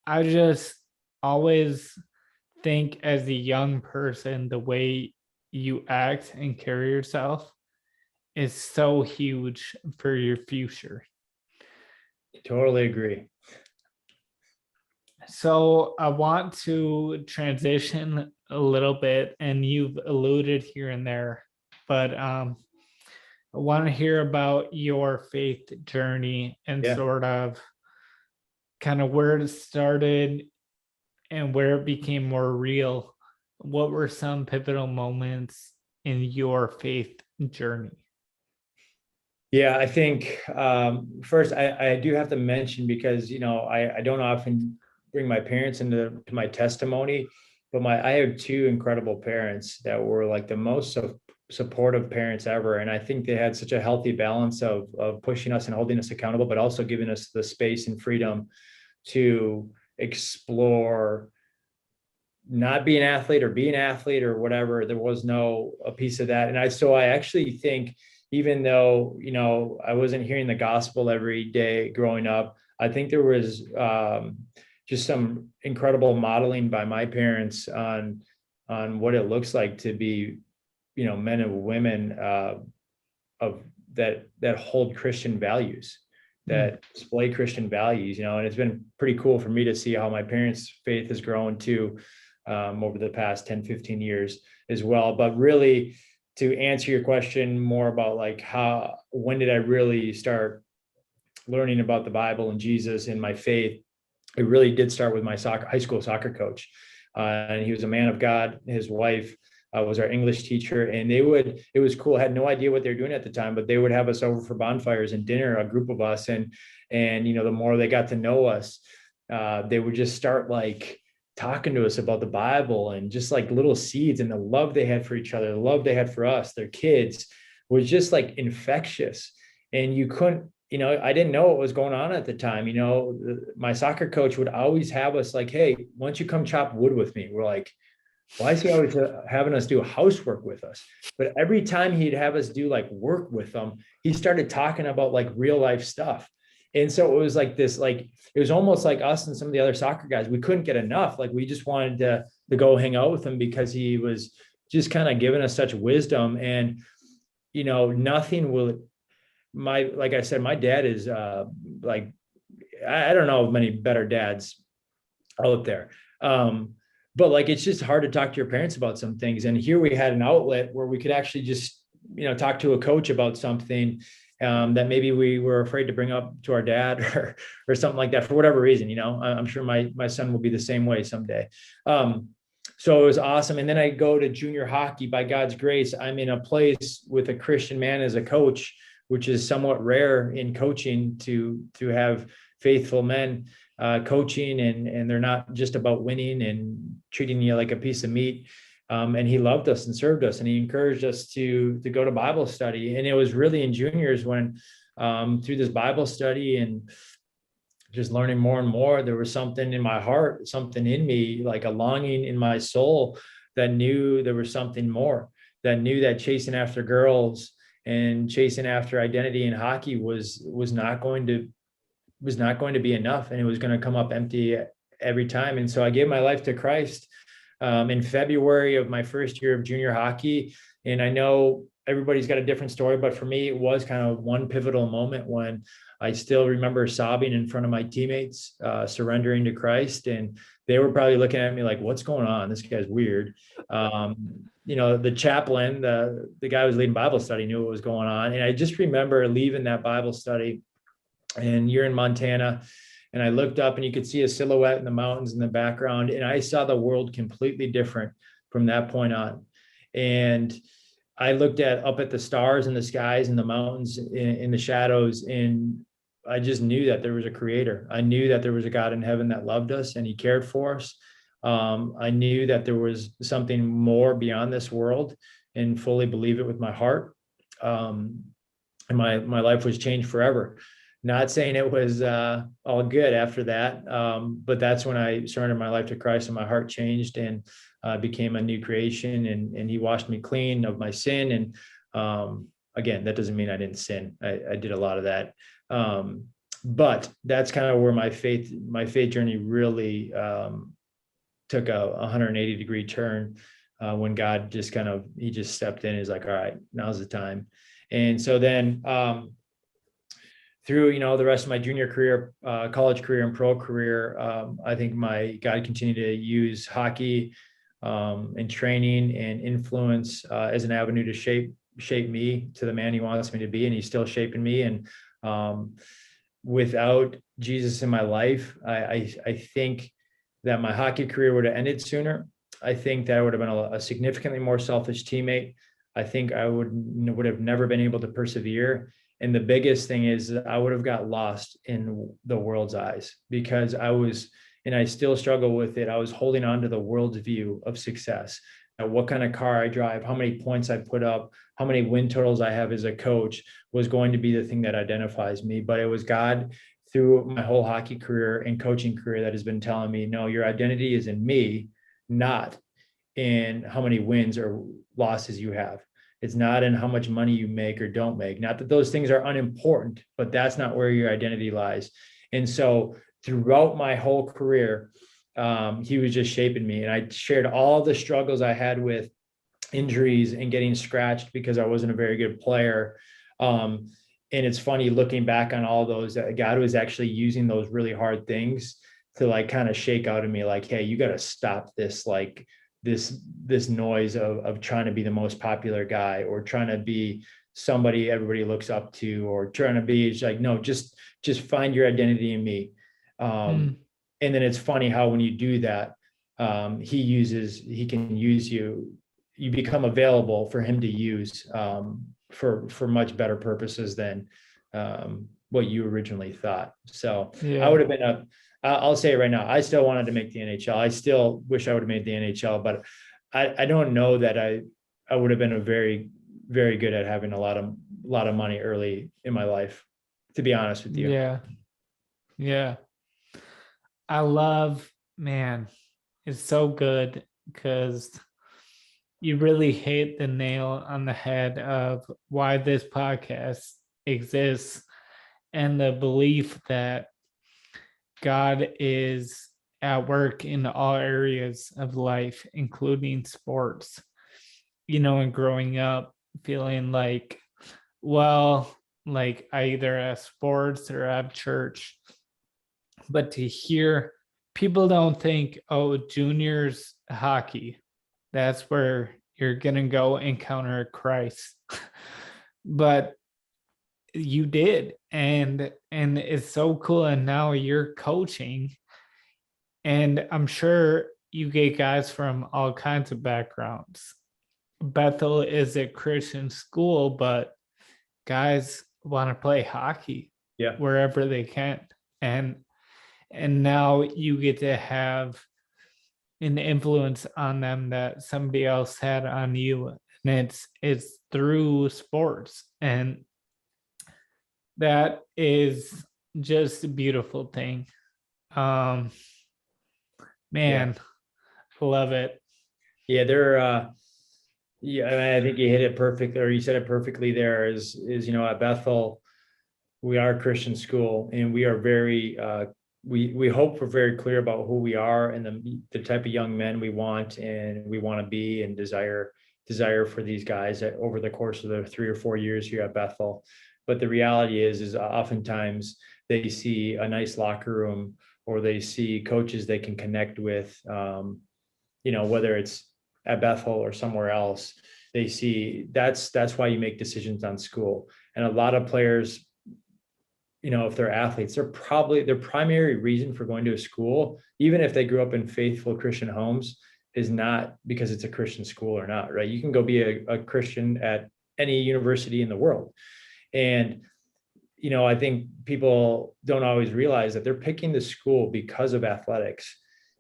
I just always think, as a young person, the way you act and carry yourself is so huge for your future. Totally agree. So I want to transition a little bit, and you've alluded here and there, but I want to hear about your faith journey and sort of kind of where it started and where it became more real. What were some pivotal moments in your faith journey? Yeah, I think first I do have to mention, because I don't often bring my parents into my testimony, but I have two incredible parents that were like the most supportive parents ever, and I think they had such a healthy balance of pushing us and holding us accountable, but also giving us the space and freedom to explore not being an athlete or being an athlete or whatever. There was no a piece of that, and I actually think, even though, I wasn't hearing the gospel every day growing up, I think there was just some incredible modeling by my parents on what it looks like to be, men and women of that hold Christian values, that display Christian values, and it's been pretty cool for me to see how my parents' faith has grown too, over the past 10, 15 years as well. But really, to answer your question more about like when did I really start learning about the Bible and Jesus and my faith, it really did start with my high school soccer coach. And he was a man of God. His wife was our English teacher, and it was cool. I had no idea what they were doing at the time, but they would have us over for bonfires and dinner, a group of us. And the more they got to know us, they would just start like talking to us about the Bible and just like little seeds, and the love they had for each other, the love they had for us, their kids, was just like infectious. And you couldn't, I didn't know what was going on at the time. My soccer coach would always have us like, hey, why don't you come chop wood with me? We're like, why is he always having us do housework with us? But every time he'd have us do like work with them, he started talking about like real life stuff. And so it was like this, like, it was almost like us and some of the other soccer guys, we couldn't get enough. Like, we just wanted to go hang out with him because he was just kind of giving us such wisdom. And, nothing will, like I said, my dad is like, I don't know many better dads out there. But like, it's just hard to talk to your parents about some things. And here we had an outlet where we could actually just, talk to a coach about something that maybe we were afraid to bring up to our dad or something like that for whatever reason. I'm sure my son will be the same way someday. So it was awesome. And then I go to junior hockey. By God's grace, I'm in a place with a Christian man as a coach, which is somewhat rare in coaching to have faithful men coaching, and they're not just about winning and treating you like a piece of meat. And he loved us and served us, and he encouraged us to go to Bible study. And it was really in juniors when through this Bible study and just learning more and more, there was something in my heart, something in me, like a longing in my soul that knew there was something more, that knew that chasing after girls and chasing after identity in hockey was not going to be enough, and it was going to come up empty every time. And so I gave my life to Christ in February of my first year of junior hockey. And I know everybody's got a different story, but for me, it was kind of one pivotal moment when I still remember sobbing in front of my teammates, surrendering to Christ. And they were probably looking at me like, what's going on? This guy's weird. The chaplain, the guy who was leading Bible study, knew what was going on. And I just remember leaving that Bible study, and you're in Montana, and I looked up and you could see a silhouette in the mountains in the background. And I saw the world completely different from that point on. And I looked up at the stars and the skies and the mountains in the shadows, and I just knew that there was a creator. I knew that there was a God in heaven that loved us and he cared for us. I knew that there was something more beyond this world, and fully believe it with my heart. And my life was changed forever. Not saying it was all good after that, but that's when I surrendered my life to Christ and my heart changed and became a new creation, and he washed me clean of my sin. And again, that doesn't mean I didn't sin. I did a lot of that. But that's kind of where my faith journey really took a 180-degree turn when God just he just stepped in. He's like, all right, now's the time. And so then through, the rest of my junior career, college career and pro career, I think God continued to use hockey and training and influence as an avenue to shape me to the man he wants me to be. And he's still shaping me. And without Jesus in my life, I think that my hockey career would have ended sooner. I think that I would have been a significantly more selfish teammate. I think I would have never been able to persevere. And the biggest thing is that I would have got lost in the world's eyes, because and I still struggle with it, I was holding on to the world's view of success. Now, what kind of car I drive, how many points I put up, how many win totals I have as a coach was going to be the thing that identifies me. But it was God through my whole hockey career and coaching career that has been telling me, no, your identity is in me, not in how many wins or losses you have. It's not in how much money you make or don't make. Not that those things are unimportant, but that's not where your identity lies. And so throughout my whole career, he was just shaping me. And I shared all the struggles I had with injuries and getting scratched because I wasn't a very good player. And it's funny looking back on all those, that God was actually using those really hard things to like kind of shake out of me, like, hey, you got to stop this, like this noise of trying to be the most popular guy, or trying to be somebody everybody looks up to, or trying to be, it's like, no, just find your identity in me. And then it's funny how when you do that, he can use you become available for him to use for much better purposes than what you originally thought. So I would have been I'll say it right now, I still wanted to make the NHL. I still wish I would have made the NHL, but I don't know that I would have been a very, very good at having a lot of money early in my life, to be honest with you. Yeah. Yeah. I love, man, it's so good because you really hit the nail on the head of why this podcast exists, and the belief that God is at work in all areas of life, including sports. And growing up feeling like, well, like I either have sports or I have church. But to hear people don't think, oh, juniors hockey, that's where you're going to go encounter Christ. But you did. And it's so cool. And now you're coaching. And I'm sure you get guys from all kinds of backgrounds. Bethel is a Christian school, but guys want to play hockey wherever they can. And now you get to have an influence on them that somebody else had on you. And it's through sports. And that is just a beautiful thing. Man, I love it. Yeah, I think you hit it perfect, or you said it perfectly there, is at Bethel, we are a Christian school, and we are very we hope we're very clear about who we are and the type of young men we want to be and desire for these guys over the course of the 3 or 4 years here at Bethel. But the reality is oftentimes they see a nice locker room, or they see coaches they can connect with, whether it's at Bethel or somewhere else. They see that's why you make decisions on school. And a lot of players, if they're athletes, they're probably their primary reason for going to a school, even if they grew up in faithful Christian homes, is not because it's a Christian school or not, right? You can go be a Christian at any university in the world. And, I think people don't always realize that they're picking the school because of athletics,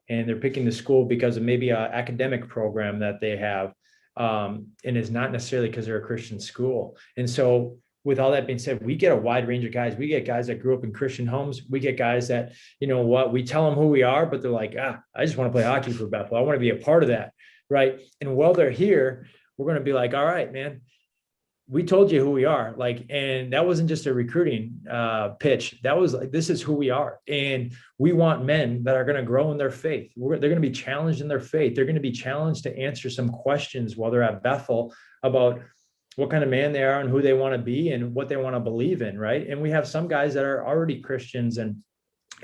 and they're picking the school because of maybe an academic program that they have. And it's not necessarily because they're a Christian school. And so with all that being said, we get a wide range of guys. We get guys that grew up in Christian homes. We get guys that, we tell them who we are, but they're like, I just want to play hockey for Bethel. I want to be a part of that. Right. And while they're here, we're going to be like, all right, man, we told you who we are. And that wasn't just a recruiting pitch. That was like, this is who we are. And we want men that are going to grow in their faith. They're going to be challenged in their faith. They're going to be challenged to answer some questions while they're at Bethel about what kind of man they are and who they want to be and what they want to believe in. Right. And we have some guys that are already Christians and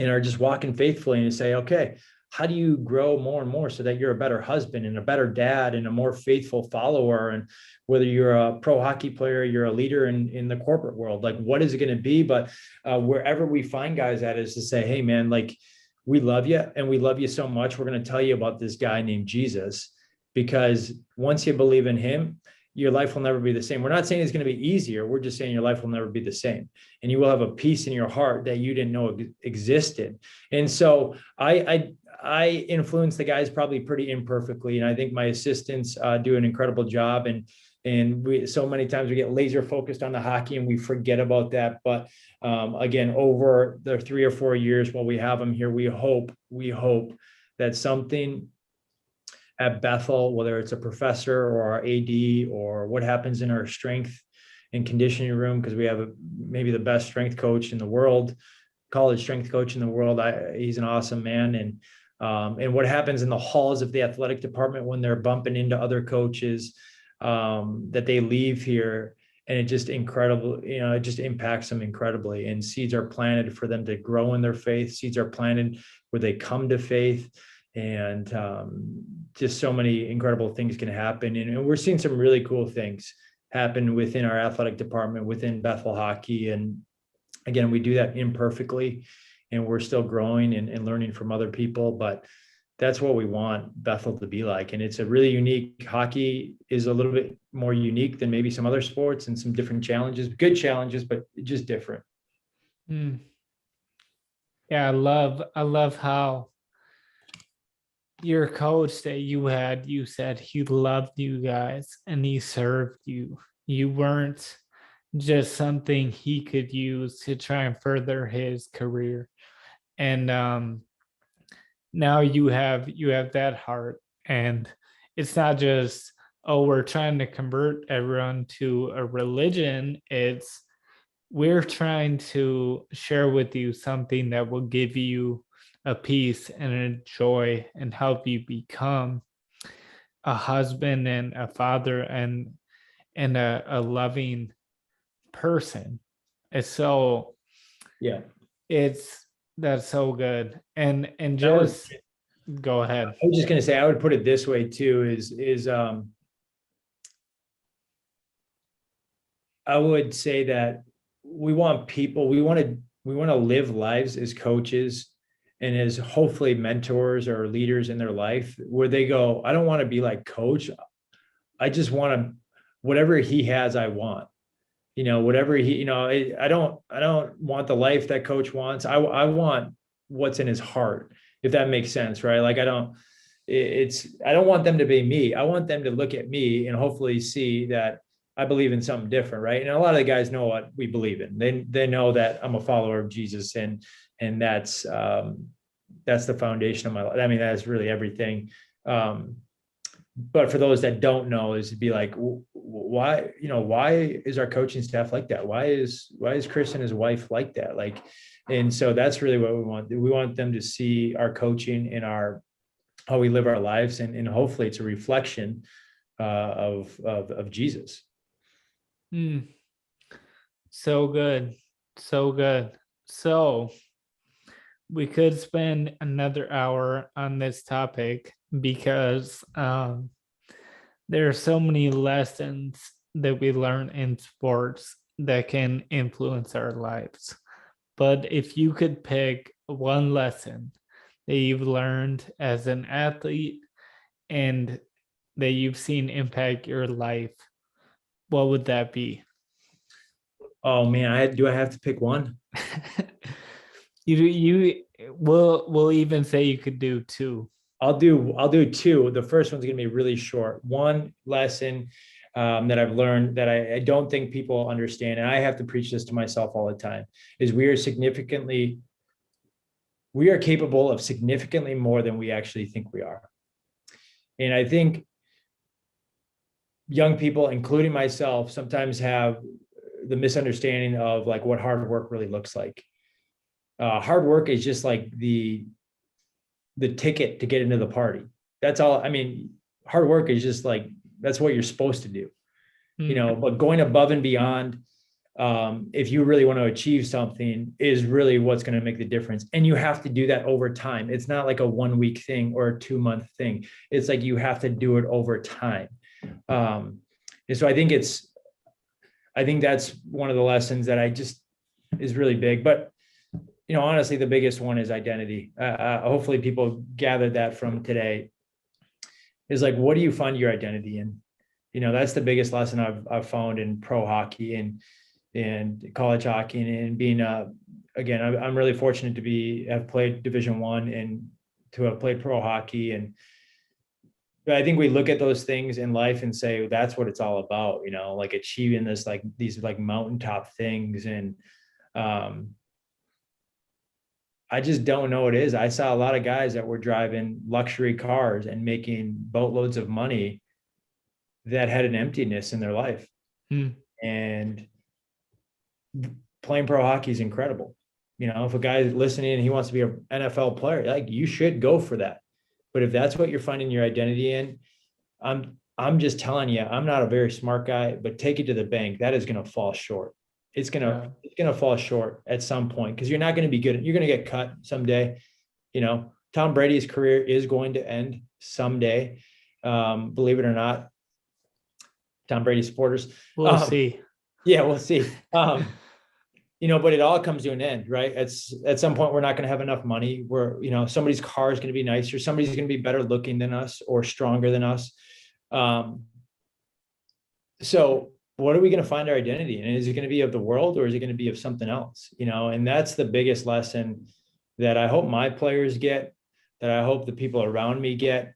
are just walking faithfully, and you say, okay, how do you grow more and more so that you're a better husband and a better dad and a more faithful follower? And whether you're a pro hockey player, you're a leader in the corporate world, like what is it going to be? But wherever we find guys at is to say, hey man, like we love you and we love you so much. We're going to tell you about this guy named Jesus, because once you believe in him, your life will never be the same. We're not saying it's going to be easier. We're just saying your life will never be the same. And you will have a peace in your heart that you didn't know existed. And so I influence the guys probably pretty imperfectly. And I think my assistants do an incredible job. And we, so many times we get laser focused on the hockey and we forget about that. But again, over the 3 or 4 years while we have them here, we hope that something at Bethel, whether it's a professor or our AD or what happens in our strength and conditioning room, because we have maybe the best strength coach in the world, college strength coach in the world. He's an awesome man. And what happens in the halls of the athletic department when they're bumping into other coaches, that they leave here, and it just incredible, it just impacts them incredibly. And seeds are planted for them to grow in their faith. Seeds are planted where they come to faith, and just so many incredible things can happen. And we're seeing some really cool things happen within our athletic department, within Bethel hockey. And again, we do that imperfectly, and we're still growing and learning from other people, but that's what we want Bethel to be like. And it's a really unique, hockey is a little bit more unique than maybe some other sports, and some different challenges, good challenges, but just different. Yeah, I love how your coach that you said he loved you guys and he served you. You weren't just something he could use to try and further his career. And now you have that heart, and it's not just, oh, we're trying to convert everyone to a religion. It's, we're trying to share with you something that will give you a peace and a joy and help you become a husband and a father and a loving person. It's so, Yeah. That's so good. And just go ahead. I was just going to say, I would put it this way too, is I would say that we want people, we want to live lives as coaches and as hopefully mentors or leaders in their life, where they go, I don't want to be like coach. I just want to, whatever he has, I want, whatever he, I don't want the life that coach wants. I want what's in his heart, if that makes sense, right? Like, I don't want them to be me. I want them to look at me and hopefully see that I believe in something different, right? And a lot of the guys know what we believe in. They know that I'm a follower of Jesus, and that's the foundation of my life. I mean, that's really everything. But for those that don't know, is to be like, why is our coaching staff like that? Why is Chris and his wife like that? Like, and so that's really what we want. We want them to see our coaching in how we live our lives, and hopefully it's a reflection of Jesus. So good. So good. So we could spend another hour on this topic, because there are so many lessons that we learn in sports that can influence our lives. But if you could pick one lesson that you've learned as an athlete and that you've seen impact your life, what would that be? Oh man, do I have to pick one? We'll even say you could do two. I'll do two. The first one's gonna be really short. One lesson that I've learned that I don't think people understand, and I have to preach this to myself all the time, is we are capable of significantly more than we actually think we are. And I think young people, including myself, sometimes have the misunderstanding of like what hard work really looks like. Hard work is just like the ticket to get into the party. That's all. I mean, hard work is just like, that's what you're supposed to do, but going above and beyond, if you really want to achieve something, is really what's going to make the difference. And you have to do that over time. It's not like a 1 week thing or a 2 month thing. It's like, you have to do it over time. And so I think that's one of the lessons that is really big. But honestly, the biggest one is identity. Hopefully people gathered that from today, is like, what do you find your identity in? That's the biggest lesson I've found in pro hockey and college hockey, and being, again, I'm really fortunate to have played Division I and to have played pro hockey. But I think we look at those things in life and say, that's what it's all about, like achieving these like mountaintop things. And, I just don't know what it is. I saw a lot of guys that were driving luxury cars and making boatloads of money that had an emptiness in their life. Hmm. And playing pro hockey is incredible. You know, if a guy is listening and he wants to be an NFL player, like, you should go for that. But if that's what you're finding your identity in, I'm just telling you, I'm not a very smart guy, but take it to the bank. That is going to fall short. Yeah. It's gonna fall short at some point, because you're not going to be good. You're going to get cut someday. You know, Tom Brady's career is going to end someday. Believe it or not, Tom Brady supporters. We'll see. Yeah, we'll see. You know, but it all comes to an end, right? It's at some point we're not going to have enough money. Where, you know, somebody's car is going to be nicer, somebody's going to be better looking than us or stronger than us. So what are we going to find our identity in? And is it going to be of the world, or is it going to be of something else? You know, and that's the biggest lesson that I hope my players get, that I hope the people around me get.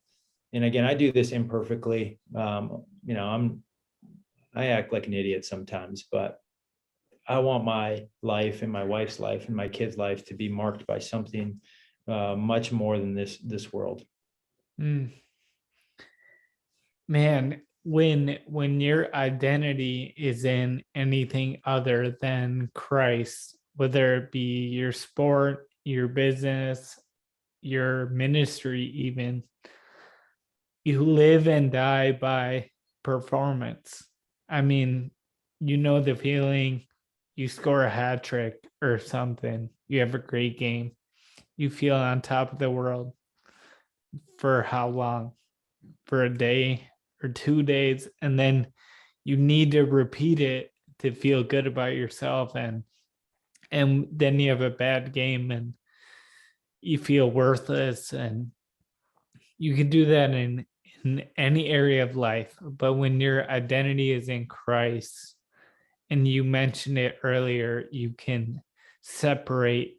And again, I do this imperfectly. You know, I act like an idiot sometimes, but I want my life and my wife's life and my kids' life to be marked by something much more than this world. Mm. Man, when your identity is in anything other than Christ, whether it be your sport, your business, your ministry, even, you live and die by performance. I mean, you know the feeling. You score a hat trick or something, you have a great game, you feel on top of the world. For how long? For a day or 2 days, and then you need to repeat it to feel good about yourself, and then you have a bad game and you feel worthless. And you can do that in any area of life, but when your identity is in Christ, and you mentioned it earlier, you can separate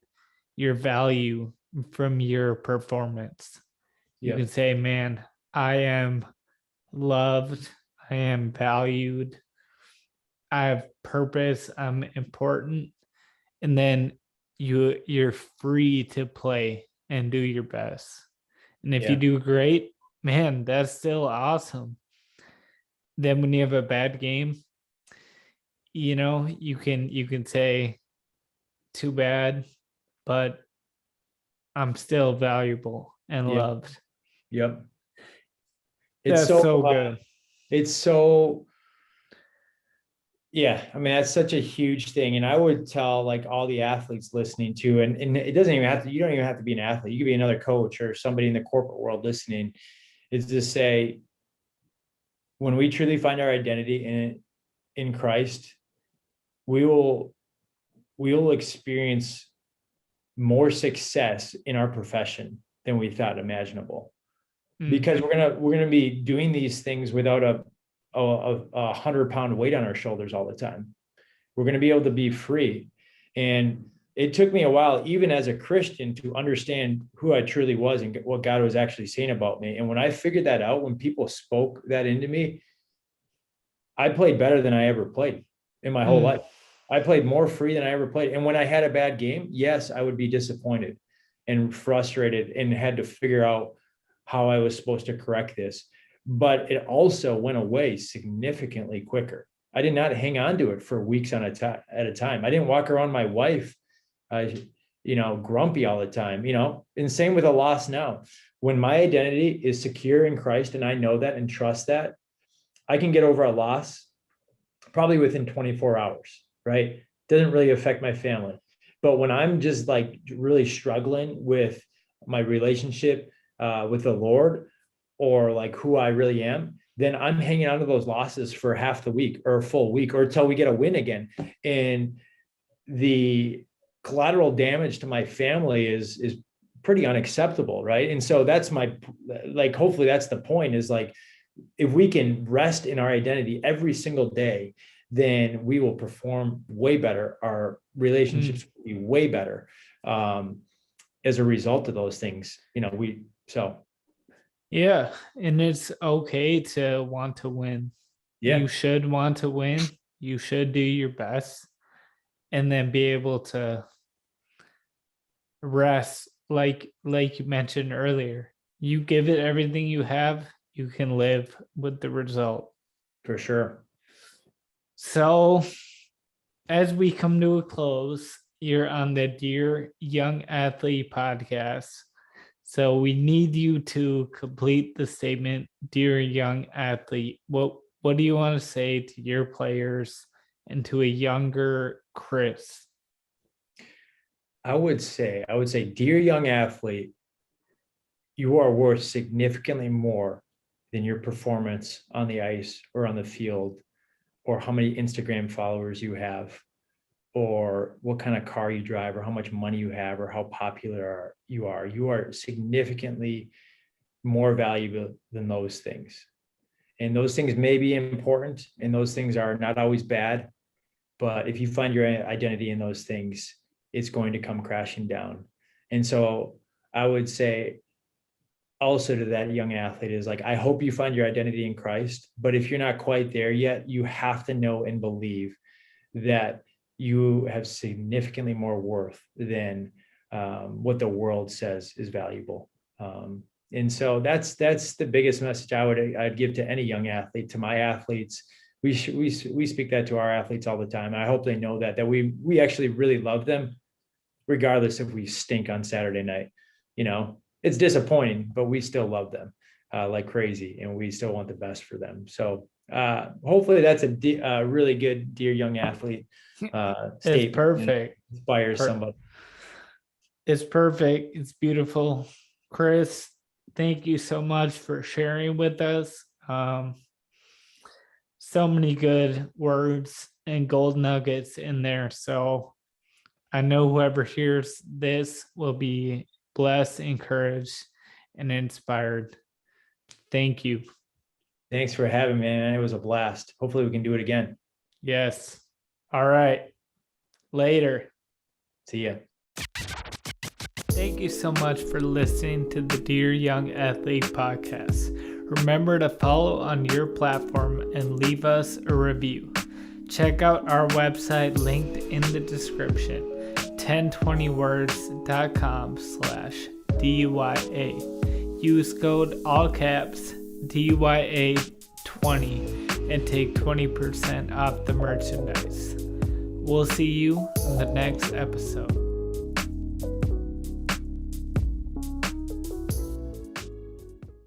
your value from your performance. You Yeah. can say, man, I am loved, I am valued, I have purpose, I'm important. And then you're free to play and do your best. And if you Yeah. do great, man, that's still awesome. Then when you have a bad game, you can say, too bad, but I'm still valuable and Yeah. loved. Yep. It's That's so so good. it's so yeah, I mean, that's such a huge thing. And I would tell like all the athletes listening to, and it doesn't even have to, you don't even have to be an athlete. You could be another coach or somebody in the corporate world listening, is to say, when we truly find our identity in Christ, we will experience more success in our profession than we thought imaginable. Because we're gonna be doing these things without a 100-pound weight on our shoulders all the time. We're going to be able to be free. And it took me a while, even as a Christian, to understand who I truly was and what God was actually saying about me. And when I figured that out, when people spoke that into me, I played better than I ever played in my whole life. I played more free than I ever played. And when I had a bad game, yes, I would be disappointed and frustrated and had to figure out how I was supposed to correct this. But it also went away significantly quicker. I did not hang on to it for weeks at a time. I didn't walk around my wife, grumpy all the time, and same with a loss now. When my identity is secure in Christ and I know that and trust that, I can get over a loss probably within 24 hours, right? Doesn't really affect my family. But when I'm just like really struggling with my relationship with the Lord, or like who I really am, then I'm hanging on to those losses for half the week or a full week or until we get a win again. And the collateral damage to my family is pretty unacceptable, right? And so that's hopefully that's the point, is like, if we can rest in our identity every single day, then we will perform way better. Our relationships will be way better as a result of those things. Yeah, and it's okay to want to win. Yeah. You should want to win. You should do your best, and then be able to rest, like you mentioned earlier. You give it everything you have, you can live with the result. For sure. So as we come to a close, you're on the Dear Young Athlete podcast. So we need you to complete the statement, Dear Young Athlete. What do you want to say to your players and to a younger Chris? I would say, dear young athlete, you are worth significantly more than your performance on the ice or on the field, or how many Instagram followers you have, or what kind of car you drive, or how much money you have, or how popular you are. You are significantly more valuable than those things. And those things may be important, and those things are not always bad. But if you find your identity in those things, it's going to come crashing down. And so I would say also to that young athlete is like, I hope you find your identity in Christ, but if you're not quite there yet, you have to know and believe that you have significantly more worth than what the world says is valuable. And so that's the biggest message I'd give to any young athlete, to my athletes. We speak that to our athletes all the time. I hope they know that we actually really love them, regardless if we stink on Saturday night. It's disappointing, but we still love them like crazy, and we still want the best for them. So hopefully that's a really good Dear Young Athlete statement. It's perfect. Inspires somebody. It's perfect. It's beautiful. Chris, thank you so much for sharing with us. So many good words and gold nuggets in there. So I know whoever hears this will be blessed, encouraged, and inspired. Thank you. Thanks for having me, man. It was a blast. Hopefully we can do it again. Yes. All right. Later. See ya. Thank you so much for listening to the Dear Young Athlete podcast. Remember to follow on your platform and leave us a review. Check out our website linked in the description, 1020words.com/DYA. Use code all caps DYA20 and take 20% off the merchandise. We'll see you in the next episode.